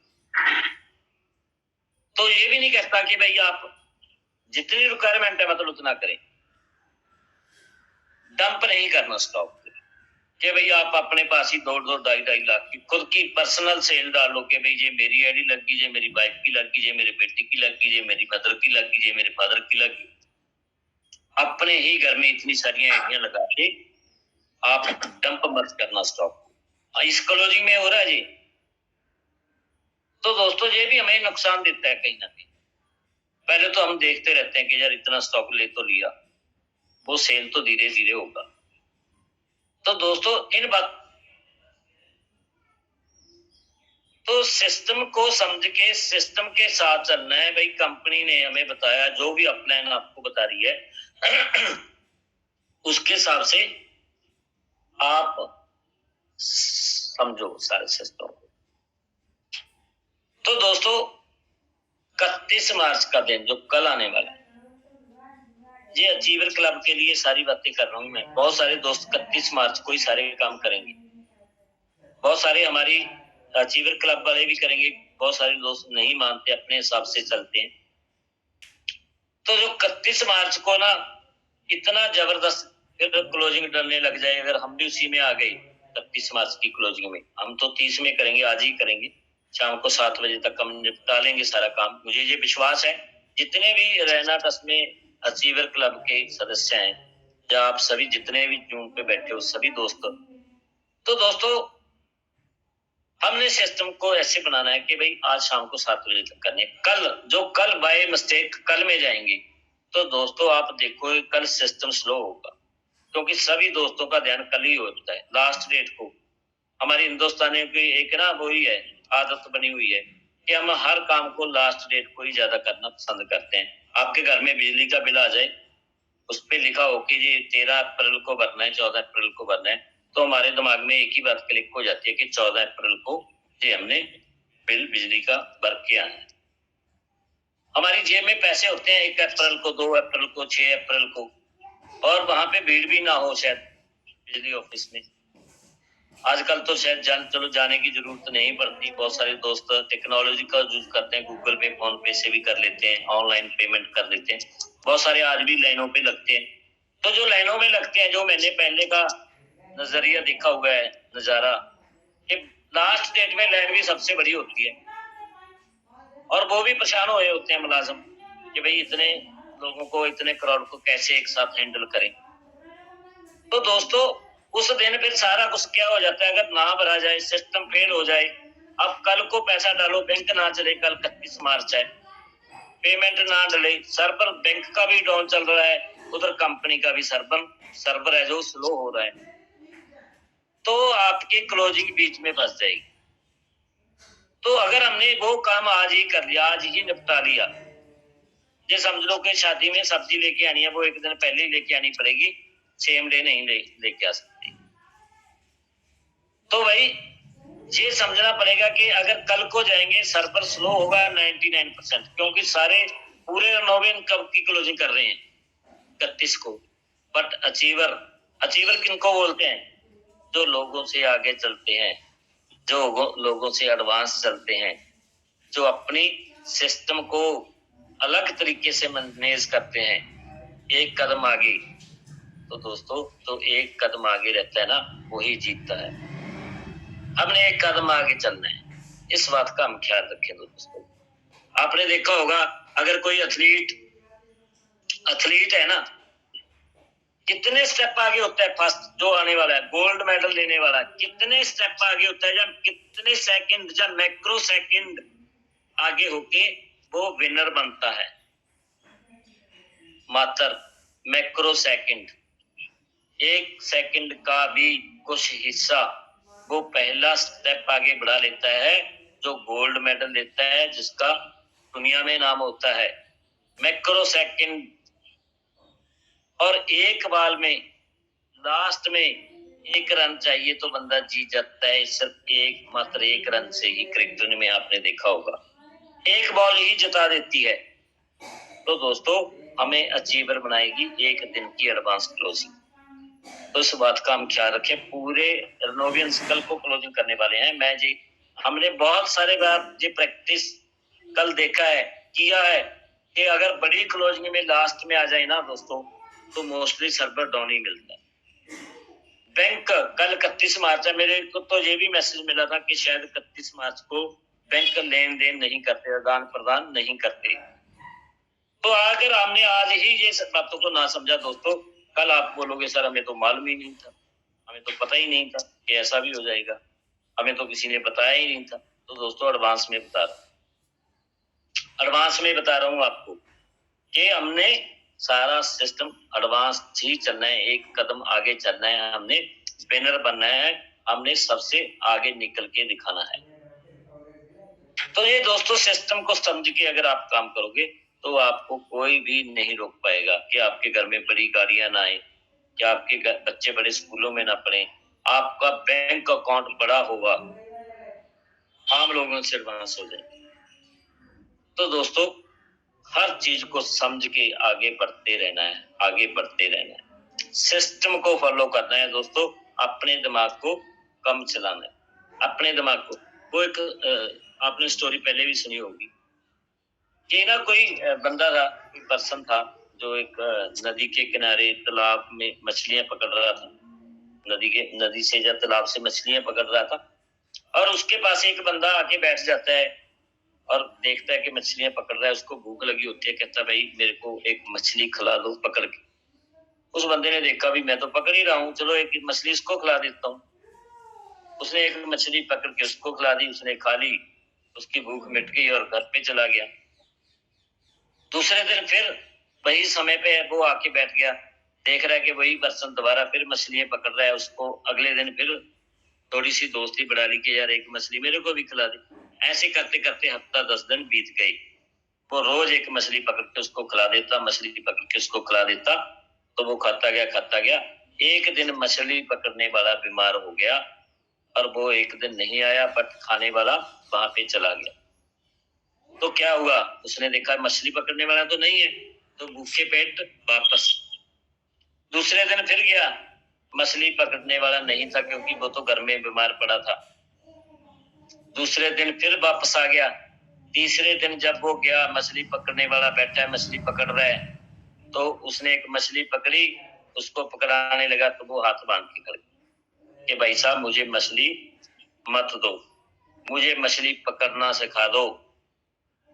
तो ये भी नहीं कहता कि भाई आप जितनी रिक्वायरमेंट है मतलब उतना करें, डंप नहीं करना स्टॉक कि भाई आप अपने पास ही 2-2-2.5 लाख की खुद की पर्सनल सेल डालो कि भाई ये मेरी आईडी लगी, ये मेरी वाइफ की लगी, ये मेरे बेटे की लगी, ये मेरी मदर की लगी, ये मेरे फादर की लगी। अपने ही घर में इतनी सारी आईडियां लगा के आप डंप मत करना स्टॉक। इस क्लोजिंग में हो रहा है जी। तो दोस्तों ये भी हमें नुकसान देता है कहीं ना कहीं। पहले तो हम देखते रहते हैं कि यार इतना स्टॉक ले तो लिया, वो सेल तो धीरे धीरे होगा। तो दोस्तों इन बात तो सिस्टम को समझ के सिस्टम के साथ चलना है। भाई कंपनी ने हमें बताया, जो भी अपलाइन आपको बता रही है उसके हिसाब से आप समझो सारे सिस्टम को। तो दोस्तों 31 मार्च का दिन जो कल आने वाला है, ये अचीवर क्लब के लिए सारी बातें कर रहा हूं मैं। बहुत सारे दोस्त 31 मार्च को ही सारे काम करेंगे, बहुत सारे हमारी अचीवर क्लब वाले भी करेंगे, बहुत सारे दोस्त नहीं मानते, अपने हिसाब से चलते हैं। तो जो 31 मार्च को ना इतना जबरदस्त फिर क्लोजिंग डलने लग जाए, अगर हम भी उसी में आ गए 31 मार्च की क्लोजिंग में, हम तो 30 में करेंगे, आज ही करेंगे, शाम को 7 बजे तक हम निपटा लेंगे सारा काम। मुझे ये विश्वास है जितने भी रैना टस में अचीवर क्लब के सदस्य हैं, या आप सभी जितने भी जूम पे बैठे हो सभी दोस्तों, तो दोस्तों हमने सिस्टम को ऐसे बनाना है कि भाई आज शाम को 7 बजे तक करने। कल बाय मिस्टेक कल में जाएंगे तो दोस्तों आप देखो कल सिस्टम स्लो होगा, क्योंकि सभी दोस्तों का ध्यान कल ही होता है लास्ट डेट को। हमारी हिंदुस्तानियों की एक ना वही है आदत बनी हुई है कि हम हर काम को लास्ट डेट को ही ज्यादा करना पसंद करते हैं। आपके घर में बिजली का बिल आ जाए, उस पर लिखा हो कि ये 13 अप्रैल को भरना है, 14 अप्रैल को भरना है, तो हमारे दिमाग में एक ही बात क्लिक हो जाती है कि 14 अप्रैल को ये हमने बिल बिजली का भर के आना है। हमारी जेब में पैसे होते हैं 1 अप्रैल को, 2 अप्रैल को, 6 अप्रैल को, और वहां पे भीड़ भी ना हो शायद बिजली ऑफिस में। आजकल तो शायद चलो जाने की जरूरत नहीं पड़ती। बहुत सारे दोस्त टेक्नोलॉजी का यूज करते हैं, गूगल पे, फोन पे से भी कर लेते हैं, ऑनलाइन पेमेंट कर लेते हैं। बहुत सारे आज भी लाइनों पे लगते हैं। तो जो लाइनों में लगते हैं, जो मैंने पहले का नजरिया देखा हुआ है, नजारा, कि लास्ट डेट में लाइन भी सबसे बड़ी होती है, और वो भी परेशान हुए होते हैं मुलाजिम कि भाई इतने लोगों को, इतने करोड़ को कैसे एक साथ हैंडल करें। तो दोस्तों उस दिन फिर सारा कुछ क्या हो जाता है, अगर ना भरा जाए, सिस्टम फेल हो जाए, अब कल को पैसा डालो, बैंक ना चले, कल 31 मार्च है, पेमेंट ना डले, सर्वर बैंक का भी डाउन चल रहा है, उधर कंपनी का भी सर्वर है जो स्लो हो रहा है, तो आपकी क्लोजिंग बीच में फंस जाएगी। तो अगर हमने वो काम आज ही कर लिया, आज ही निपटा लिया, ये समझ लो कि शादी में सब्जी लेके आनी है, वो एक दिन पहले ही लेके आनी पड़ेगी, सेम डे नहीं लेके आ सकती। तो भाई ये समझना पड़ेगा कि अगर कल को जाएंगे सर्वर स्लो होगा 99%, क्योंकि सारे पूरे नोवेन कब की क्लोजिंग कर रहे हैं 31 को। बट अचीवर किनको बोलते हैं? जो लोगों से आगे चलते हैं, जो लोगों से एडवांस चलते हैं, जो अपनी सिस्टम को अलग तरीके से मैनेज करते हैं, एक कदम आगे। तो दोस्तों जो एक कदम आगे रहता है ना, वही जीतता है। हमने एक कदम आगे चलना है, इस बात का हम ख्याल रखें दोस्तों। आपने देखा होगा अगर कोई एथलीट है ना, कितने स्टेप आगे होता है, फर्स्ट जो आने वाला है, गोल्ड मेडल लेने वाला, कितने स्टेप आगे होता है, जब कितने सेकंड, जब मैक्रो सेकंड आगे होके वो विनर बनता है। मात्र मैक्रो सेकंड, 1 सेकंड का भी कुछ हिस्सा वो पहला स्टेप आगे बढ़ा लेता है, जो गोल्ड मेडल लेता है, जिसका दुनिया में नाम होता है मैक्रो सेकंड। और एक बॉल में लास्ट में 1 रन चाहिए तो बंदा जीत जाता है, सिर्फ मात्र 1 रन से ही। क्रिकेट में आपने देखा होगा 1 बॉल ही जिता देती है। तो दोस्तों हमें अचीवर बनाएगी 1 दिन की एडवांस क्लोजिंग। तो इस बात का हम ख्याल रखें। पूरे रेनोवियंस कल को क्लोजिंग करने वाले हैं। हमने बहुत सारे बार ये प्रैक्टिस कल देखा है, किया है, कि अगर बड़ी क्लोजिंग में लास्ट में आ जाए ना दोस्तों, तो मोस्टली सर्वर डाउन ही मिलता है। बैंक कल 31 मार्च है, मेरे को तो ये भी मैसेज मिला था कि शायद 31 मार्च को बैंक लेन देन नहीं करते, आदान प्रदान नहीं करते। तो अगर हमने आज ही ये सब बातों को ना समझा दोस्तों, कल आप बोलोगे सर हमें तो मालूम ही नहीं था, हमें तो पता ही नहीं था कि ऐसा भी हो जाएगा, हमें तो किसी ने बताया ही नहीं था। तो दोस्तों एडवांस में बता रहा हूँ आपको कि हमने सारा सिस्टम एडवांस ही चलना है, 1 कदम आगे चलना है, हमने विनर बनना है, हमने सबसे आगे निकल के दिखाना है। तो ये दोस्तों सिस्टम को समझ के अगर आप काम करोगे तो आपको कोई भी नहीं रोक पाएगा कि आपके घर में बड़ी गाड़ियां ना आए, कि आपके बच्चे बड़े स्कूलों में ना पढ़े, आपका बैंक अकाउंट बड़ा होगा, आम लोगों से एडवांस हो जाए। तो दोस्तों हर चीज को समझ के आगे बढ़ते रहना है, सिस्टम को फॉलो करना है दोस्तों, अपने दिमाग को कम चलाना है, अपने दिमाग को। वो एक आपने स्टोरी पहले भी सुनी होगी कि ना कोई बंदा था, कोई पर्सन था, जो एक नदी के किनारे तालाब में मछलियां पकड़ रहा था, नदी से या तालाब से मछलियां पकड़ रहा था, और उसके पास एक बंदा आके बैठ जाता है और देखता है कि मछलियां पकड़ रहा है, उसको भूख लगी होती है, कहता भाई मेरे को एक मछली खिला दो पकड़ के। उस बंदे ने देखा भी मैं तो पकड़ ही रहा हूँ, चलो एक मछली इसको खिला देता हूँ। उसने एक मछली पकड़ के उसको खिला दी, उसने खा ली, उसकी भूख मिट गई और घर पे चला गया। दूसरे दिन फिर वही समय पे वो आके बैठ गया, देख रहा है कि वही पर्सन दोबारा फिर मछलियां पकड़ रहा है, उसको अगले दिन फिर थोड़ी सी दोस्ती बढ़ा ली कि यार एक मछली मेरे को भी खिला दे। ऐसे करते करते हफ्ता 10 दिन बीत गई, वो रोज एक मछली पकड़ के उसको खिला देता, मछली पकड़ के उसको खिला देता, तो वो खाता गया। एक दिन मछली पकड़ने वाला बीमार हो गया और वो एक दिन नहीं आया, बट खाने वाला वहां पे चला गया। तो क्या हुआ, उसने देखा मछली पकड़ने वाला तो नहीं है, तो भूखे पेट वापस। दूसरे दिन फिर गया, मछली पकड़ने वाला नहीं था क्योंकि वो तो घर में बीमार पड़ा था। दूसरे दिन फिर वापस आ गया। तीसरे दिन जब वो गया, मछली पकड़ने वाला बैठा है, मछली पकड़ रहा है, तो उसने एक मछली पकड़ी, उसको पकड़ाने लगा तो वो हाथ बांध के खड़ गया कि भाई साहब मुझे मछली मत दो, मुझे मछली पकड़ना सिखा दो,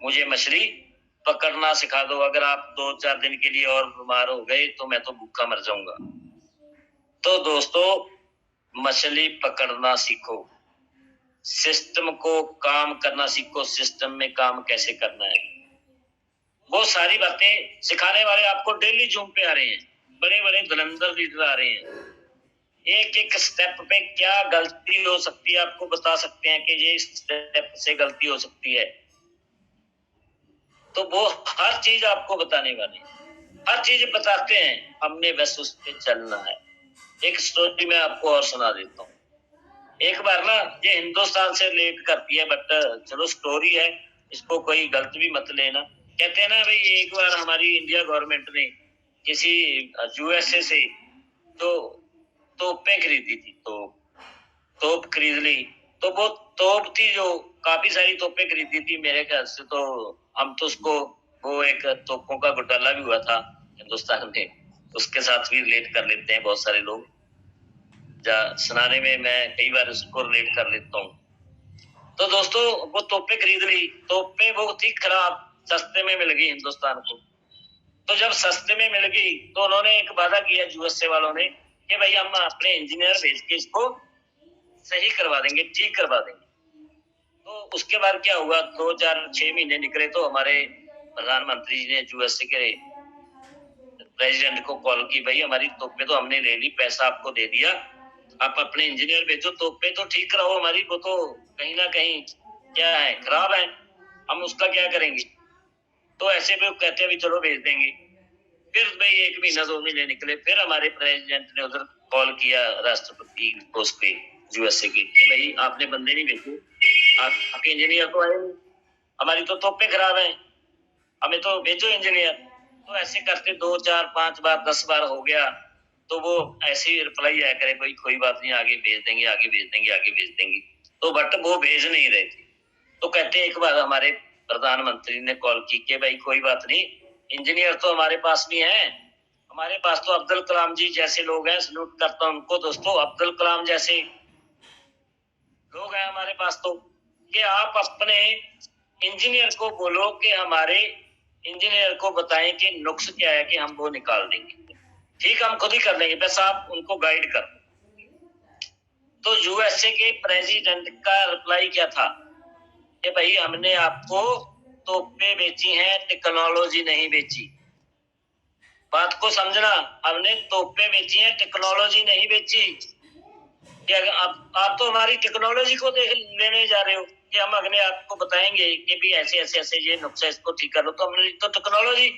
मुझे मछली पकड़ना सिखा दो। अगर आप 2-4 दिन के लिए और बीमार हो गए तो मैं तो भूखा मर जाऊंगा। तो दोस्तों, मछली पकड़ना सीखो, सिस्टम को काम करना सीखो, सिस्टम में काम कैसे करना है। वो सारी बातें सिखाने वाले आपको डेली जूम पे आ रहे हैं, बड़े बड़े धुरंधर लीडर आ रहे हैं। एक एक स्टेप पे क्या गलती हो सकती है आपको बता सकते हैं कि ये स्टेप से गलती हो सकती है। तो वो हर चीज आपको बताने वाले हैं, हर चीज बताते हैं, हमने बस उस पे चलना है। एक स्टोरी मैं आपको और सुना देता हूँ। एक बार ना, ये हिंदुस्तान से रिलेट करती है, बट चलो स्टोरी है, इसको कोई गलत भी मत लेना। कहते हैं ना भाई, एक बार हमारी इंडिया गवर्नमेंट ने किसी यूएसए से तो तोपें खरीदी थी, तो तोप खरीद ली। तो वो तोप थी जो काफी सारी तोपें खरीदी थी मेरे ख्याल से, तो हम तो उसको, वो एक तोपों का घोटाला भी हुआ था हिंदुस्तान में, उसके साथ भी रिलेट कर लेते हैं बहुत सारे लोग। सुनाने में मैं कई बार उसको रिलेट कर लेता हूँ। तो दोस्तों, वो तोपें खरीद ली, तोपें वो थी खराब, सस्ते में मिल गई हिंदुस्तान को। तो जब सस्ते में मिल गई तो उन्होंने एक वादा किया यूएसए वालों ने कि भाई हम अपने इंजीनियर भेज के इसको सही करवा देंगे, ठीक करवा देंगे। तो उसके बाद क्या हुआ, 2-4-6 महीने निकले तो हमारे प्रधानमंत्री जी ने यूएसए के प्रेसिडेंट को कॉल की, भाई हमारी तोपें तो हमने ले ली, पैसा आपको दे दिया, आप अपने इंजीनियर भेजो, तोपें तो ठीक कराओ हमारी, वो तो कहीं ना कहीं क्या है, खराब है, हम उसका क्या करेंगे। तो ऐसे भी कहते हैं भी चलो भेज देंगे। फिर भाई 1 महीना 2 महीने निकले, फिर हमारे प्रेसिडेंट ने उधर कॉल किया राष्ट्रपति को, उसके यूएसए के, कि भाई आपने बंदे नहीं भेजे, आपके इंजीनियर तो आए नहीं, हमारी तो तोपें खराब है, हमें तो भेजो इंजीनियर। तो ऐसे करते 2-4-5 बार 10 बार हो गया, तो वो ऐसे ही रिप्लाई आया करे, भाई कोई बात नहीं, आगे भेज देंगे, आगे भेज देंगे, आगे भेज देंगे। तो बट वो भेज नहीं रहे थे। तो कहते एक बार हमारे प्रधानमंत्री ने कॉल की कि भाई कोई बात नहीं, इंजीनियर तो हमारे पास भी हैं, हमारे पास तो अब्दुल कलाम जी जैसे लोग हैं, सल्यूट करता हूं उनको दोस्तों, अब्दुल कलाम जैसे लोग हैं हमारे पास, तो कि आप अपने इंजीनियर को बोलो कि हमारे इंजीनियर को बताएं कि नुक्स क्या है, कि हम वो निकाल देंगे, ठीक हम खुद ही कर लेंगे, बस आप उनको गाइड कर। तो यूएसए के प्रेसिडेंट का रिप्लाई क्या था कि भाई हमने आपको तोपें बेची हैं, टेक्नोलॉजी नहीं बेची। बात को समझना, हमने तोपें बेची हैं, टेक्नोलॉजी नहीं बेची। कि आप तो हमारी टेक्नोलॉजी को देख लेने जा रहे हो कि हम अगले आपको बताएंगे कि भी ऐसे ऐसे ऐसे ये नुक्सा, इसको ठीक कर लो, तो हमने तो टेक्नोलॉजी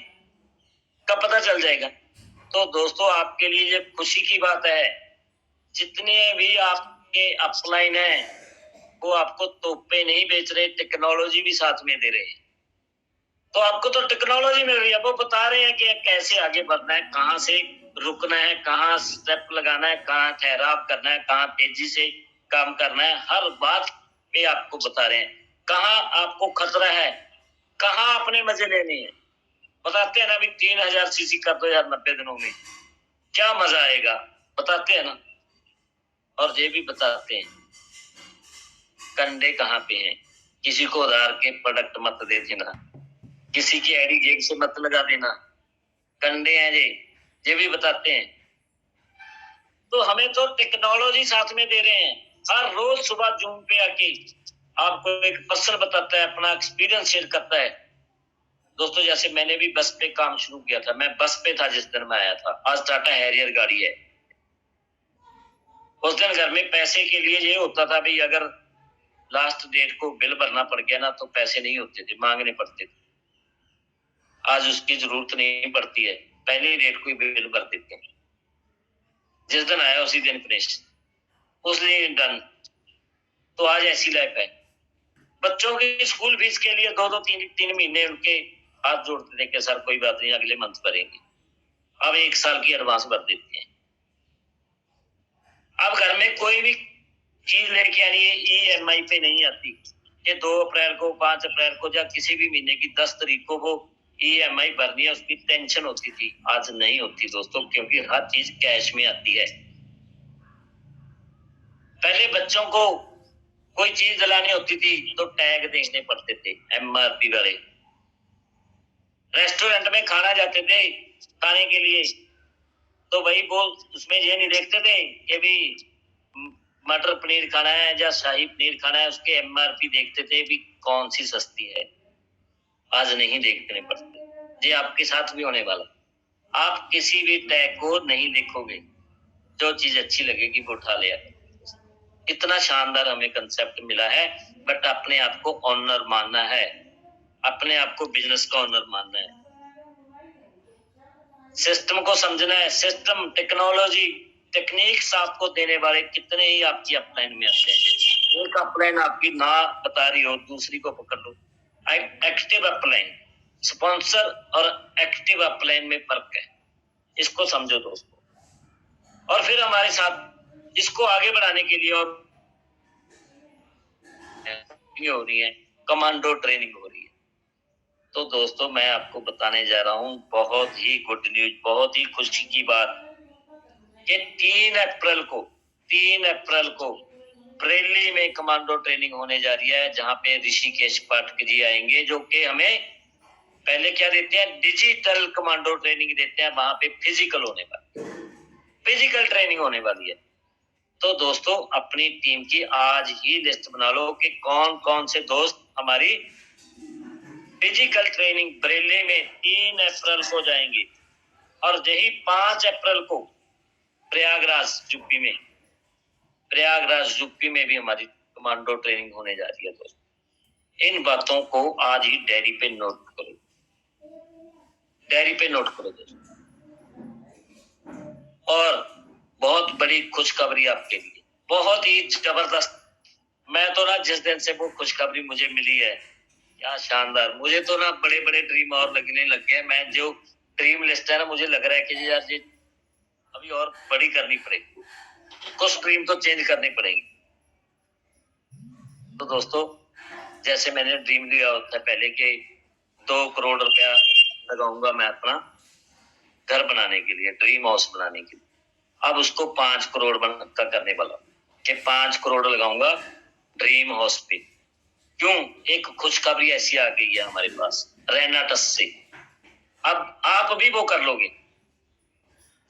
का पता चल जाएगा। तो दोस्तों, आपके लिए ये खुशी की बात है, जितने भी आपके अपलाइन है वो आपको तोपे नहीं बेच रहे, टेक्नोलॉजी भी साथ में दे रहे हैं। तो आपको तो टेक्नोलॉजी मिल रही है, वो बता रहे हैं कि कैसे आगे बढ़ना है, कहाँ से रुकना है, कहाँ स्टेप लगाना है, कहाँ ठहराव करना है, कहाँ तेजी से काम करना है, हर बात पे आपको बता रहे हैं। कहाँ आपको खतरा है, कहाँ अपने मजे लेने हैं, बताते हैं ना। अभी 3000 सीसी कर दो यार 90 दिनों में, क्या मजा आएगा, बताते हैं ना। और ये भी बताते हैं कंडे कहाँ पे हैं, किसी को उधार के प्रोडक्ट मत दे देना, किसी की आईडी जेब से मत लगा देना, कंडे हैं ये भी बताते हैं। तो हमें तो टेक्नोलॉजी साथ में दे रहे हैं। हर रोज सुबह जूम पे आके आपको एक पर्सन बताता है, अपना एक्सपीरियंस शेयर करता है। दोस्तों, जैसे मैंने भी बस पे काम शुरू किया था, मैं बस पे था जिस दिन मैं आया था, आज टाटा हैरियर गाड़ी है। उस दिन घर में पैसे के लिए ये होता था भाई, अगर लास्ट डेट को बिल भरना पड़ गया ना तो पैसे नहीं होते थे, मांगने पड़ते थे। आज उसकी जरूरत नहीं पड़ती है, पहले ही डेट को बिल भर देते हैं। जिस दिन आया उसी दिन फिनिश, उस दिन डन। तो आज ऐसी लाइफ है। बच्चों की स्कूल फीस के लिए 2-2 3-3 महीने उनके हाथ जोड़ते थे कि सर कोई बात नहीं अगले मंथ भरेंगे। अब 1 साल की एडवांस भर देते हैं। अब घर में कोई भी चीज लेके आनी है EMI पे नहीं आती कि 2 अप्रैल को, 5 अप्रैल को या किसी भी महीने की 10 तारीख को वो EMI भरनी है, उसकी टेंशन होती थी। आज नहीं होती दोस्तों, क्योंकि हर चीज कैश में आती है। पहले बच्चों को कोई चीज दिलानी होती थी तो टैग देखने पड़ते थे MRP वाले। रेस्टोरेंट में खाना जाते थे खाने के लिए तो भाई वो उसमें ये नहीं देखते थे कि भी मटर पनीर खाना है या शाही पनीर खाना है, उसके MRP देखते थे भी कौन सी सस्ती है। आज नहीं देखने पड़ते। ये आपके साथ भी होने वाला। आप किसी भी टैग को नहीं देखोगे, जो चीज अच्छी लगेगी वो उठा ले। इतना शानदार हमें कंसेप्ट मिला है, बट अपने आप को ऑनर मानना है, अपने आप को बिजनेस का ऑनर मानना है, सिस्टम को समझना है। सिस्टम, टेक्नोलॉजी, टेक्निक्स आपको देने वाले कितने ही आपकी अपलाइन में आते हैं। एक अपलाइन आपकी ना बता रही हो, दूसरी को पकड़ लो। एक्टिव अपलाइन, स्पॉन्सर और एक्टिव अपलाइन में फर्क है, इसको समझो दोस्तों। और फिर हमारे साथ इसको आगे बढ़ाने के लिए और हो रही है, कमांडो ट्रेनिंग हो रही है। तो दोस्तों मैं आपको बताने जा रहा हूँ बहुत ही गुड न्यूज, बहुत ही खुशी की बात कि 3 अप्रैल को बरेली में कमांडो ट्रेनिंग होने जा रही है, जहाँ पे ऋषिकेश पाठक जी आएंगे, जो कि हमें पहले क्या देते हैं, डिजिटल कमांडो ट्रेनिंग देते हैं। वहां पे फिजिकल ट्रेनिंग होने वाली है। तो दोस्तों अपनी टीम की आज ही लिस्ट बना लो कि कौन कौन से दोस्त हमारी फिजिकल ट्रेनिंग बरेली में 3 अप्रैल को जाएंगे। और यही 5 अप्रैल को प्रयागराज यूपी में भी हमारी कमांडो ट्रेनिंग होने जा रही है दोस्तों। इन बातों को आज ही डायरी पे नोट करो दोस्तों। और बहुत बड़ी खुशखबरी आपके लिए, बहुत ही जबरदस्त। मैं तो ना जिस दिन से वो खुशखबरी मुझे मिली है, क्या शानदार। मुझे तो ना बड़े बड़े ड्रीम और लगने लग गए। मैं जो ड्रीम लिस्ट है ना, मुझे लग रहा है कि यार ये अभी और बड़ी करनी पड़ेगी, कुछ ड्रीम तो चेंज करनी पड़ेगी। तो दोस्तों जैसे मैंने ड्रीम लिया होता है पहले के 2 करोड़ रुपया लगाऊंगा मैं अपना घर बनाने के लिए, ड्रीम हाउस बनाने के लिए, अब उसको 5 करोड़ का करने वाला कि 5 करोड़ लगाऊंगा ड्रीम हाउस पे। क्यों? एक खुशखबरी ऐसी आ गई है हमारे पास रेनाटस से। अब आप भी वो कर लोगे।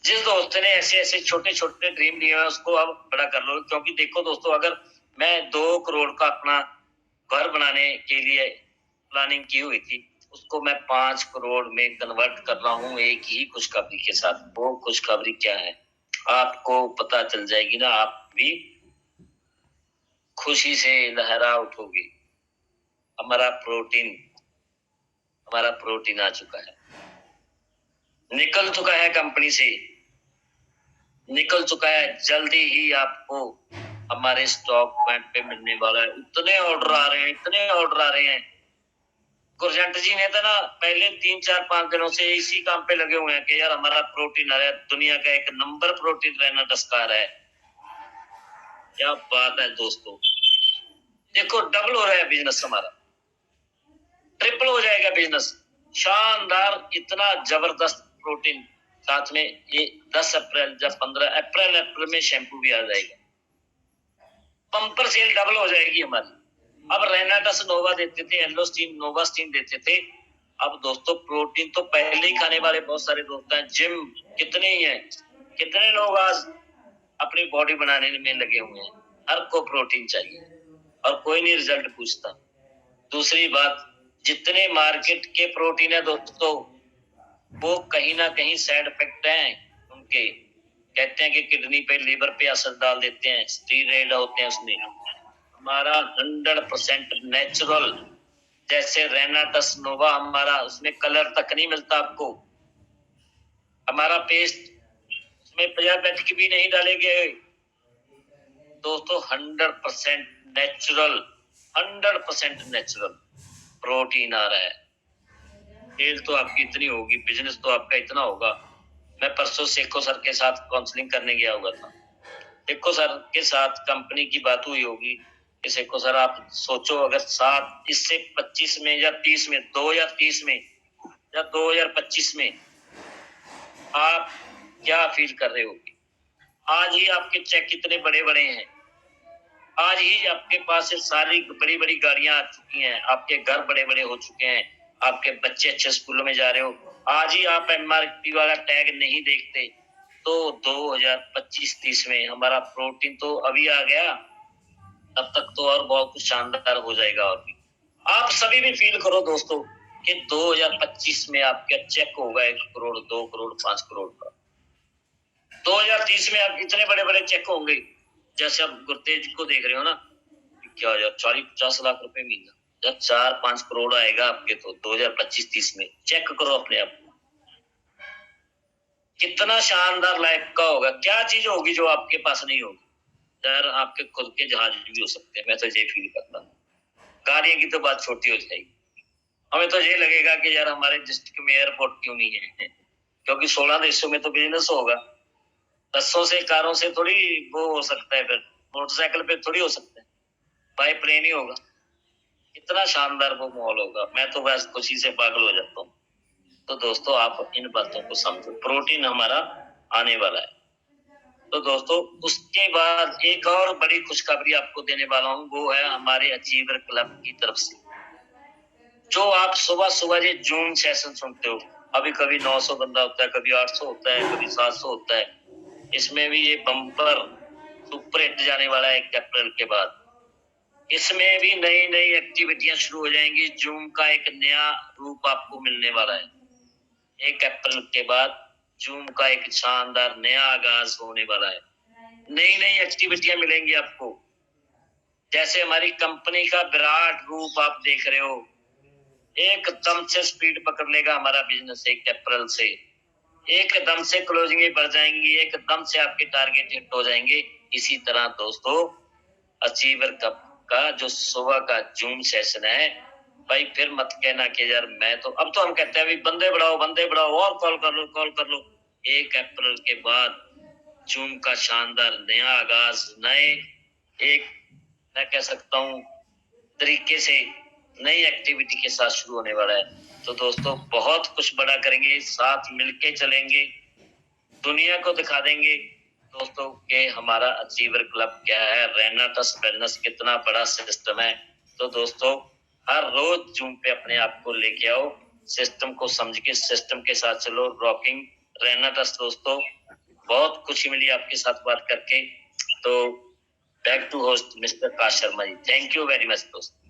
जिस दोस्त ने ऐसे ऐसे छोटे छोटे ड्रीम लिए हैं उसको अब बड़ा कर लो। क्योंकि देखो दोस्तों, अगर मैं 2 करोड़ का अपना घर बनाने के लिए प्लानिंग की हुई थी, उसको मैं 5 करोड़ में कन्वर्ट कर रहा हूँ एक ही खुशखबरी के साथ। वो खुशखबरी क्या है आपको पता चल जाएगी ना, आप भी खुशी से लहरा उठोगे। हमारा प्रोटीन आ चुका है, निकल चुका है कंपनी से, निकल चुका है। जल्दी ही आपको हमारे स्टॉक पॉइंट पे मिलने वाला है। इतने ऑर्डर आ रहे हैं। गुरजंट जी ने तो ना पहले 3-4-5 दिनों से इसी काम पे लगे हुए हैं कि यार हमारा प्रोटीन आ रहा है, दुनिया का 1 नंबर प्रोटीन रेनाटस का आ रहा है। क्या बात है दोस्तों, देखो डबल हो रहा है बिजनेस हमारा, ट्रिपल हो जाएगा बिजनेस। शानदार, इतना जबरदस्त प्रोटीन। साथ में ये 10 अप्रैल या 15 अप्रैल में शैम्पू भी आ जाएगा। पंपर सेल डबल हो जाएगी हमारी। अब रेनाटस नोवा देते थे, एलोस्टीन नोवास्टीन देते थे। अब दोस्तों प्रोटीन तो पहले ही खाने वाले बहुत सारे दोस्त हैं। जिम कितने ही हैं, कितने लोग आज अपनी बॉडी बनाने में लगे हुए हैं। हर को प्रोटीन चाहिए और कोई नहीं रिजल्ट पूछता। दूसरी बात, जितने मार्केट के प्रोटीन है दोस्तों, वो कहीं ना कहीं साइड इफेक्ट हैं उनके। कहते हैं कि किडनी पे, लीवर पे असर डाल देते हैं, स्टीरॉयड होते हैं उसमें। हमारा 100% नेचुरल, जैसे रेनाटस नोवा हमारा, उसमें कलर तक नहीं मिलता आपको। हमारा पेस्ट इसमें प्रिजर्वेटिव भी नहीं डाले गए दोस्तों। 100% नेचुरल, 100% नेचुरल प्रोटीन आ रहा है। सेल तो आपकी इतनी होगी, बिजनेस तो आपका इतना होगा। मैं परसों सेको सर के साथ काउंसलिंग करने गया हुआ था। सेको सर के साथ कंपनी की बात हुई होगी कि सेको सर आप सोचो, अगर 7 इससे 25 में या 30 में, 2030 में या 2025 में आप क्या फील कर रहे होगे। आज ही आपके चेक कितने बड़े बड़े हैं, आज ही आपके पास से सारी बड़ी बड़ी गाड़ियां आ चुकी हैं, आपके घर बड़े बड़े हो चुके हैं, आपके बच्चे अच्छे स्कूलों में जा रहे हो। आज ही आप एमआरपी वाला टैग नहीं देखते तो 2025-30 में हमारा प्रोटीन तो अभी आ गया, तब तक तो और बहुत कुछ शानदार हो जाएगा। और भी आप सभी भी फील करो दोस्तों कि 2025 में आपका चेक होगा 1 करोड़, 2 करोड़, 5 करोड़ का। 2030 में आप इतने बड़े बड़े चेक होंगे, जैसे आप गुरतेज को देख रहे हो ना, क्या 40-50 लाख रुपए महीना, जब 4-5 करोड़ आएगा आपके तो 2025-30 में चेक करो अपने आप को, कितना शानदार लाइफ का होगा। क्या चीज होगी जो आपके पास नहीं होगी। यार आपके खुद के जहाज भी हो सकते हैं, मैं तो ये फील करता हूँ। गाड़ियों की तो बात छोटी हो जाएगी, हमें तो ये लगेगा कि यार हमारे डिस्ट्रिक्ट में एयरपोर्ट क्यों नहीं है, क्योंकि 16 देशों में तो बिजनेस होगा। बसों से, कारों से थोड़ी वो हो सकता है, फिर मोटरसाइकिल पे थोड़ी हो सकता है, बाय प्लेन ही होगा। इतना शानदार वो माहौल होगा, मैं तो बस खुशी से पागल हो जाता हूँ। तो दोस्तों आप इन बातों को समझो, प्रोटीन हमारा आने वाला है। तो दोस्तों उसके बाद एक और बड़ी खुशखबरी आपको देने वाला हूँ, वो है हमारे अचीवर क्लब की तरफ से। जो आप सुबह सुबह ये जूम सेशन सुनते हो, अभी कभी 900 बंदा होता है, कभी 800 होता है, कभी 700 होता है। इसमें भी ये बम्पर सुपर हिट जाने वाला है 1 अप्रैल के बाद। इसमें भी नई नई एक्टिविटियां शुरू हो जाएंगी, जूम का एक नया रूप आपको मिलने वाला है। 1 अप्रैल के बाद जूम का एक शानदार नया आगाज होने वाला है। नई नई एक्टिविटियां मिलेंगी आपको, जैसे हमारी कंपनी का विराट रूप आप देख रहे हो। एकदम से स्पीड पकड़ लेगा हमारा बिजनेस 1 अप्रैल से, एकदम से क्लोजिंग बढ़ जाएंगी, एकदम से आपके टारगेट हिट हो जाएंगे। इसी तरह दोस्तों अचीवर कप का जो सुबह का जूम सेशन है, भाई फिर मत कहना कि यार मैं तो, अब तो हम कहते हैं बंदे बढ़ाओ और कॉल कर लो। 1 अप्रैल के बाद जूम का शानदार नया आगाज, नए एक मैं कह सकता हूँ तरीके से नई एक्टिविटी के साथ शुरू होने वाला है। तो दोस्तों बहुत कुछ बड़ा करेंगे, साथ मिलके चलेंगे, दुनिया को दिखा देंगे दोस्तों के हमारा अचीवर क्लब क्या है, रेनाटस वेलनेस कितना बड़ा सिस्टम है। तो दोस्तों हर रोज जूम पे अपने आप को लेके आओ, सिस्टम को समझ के सिस्टम के साथ चलो। रॉकिंग रेनाटस दोस्तों, बहुत खुशी मिली आपके साथ बात करके। तो बैक टू होस्ट मिस्टर काश Sharma ji, thank you very much दोस्तों।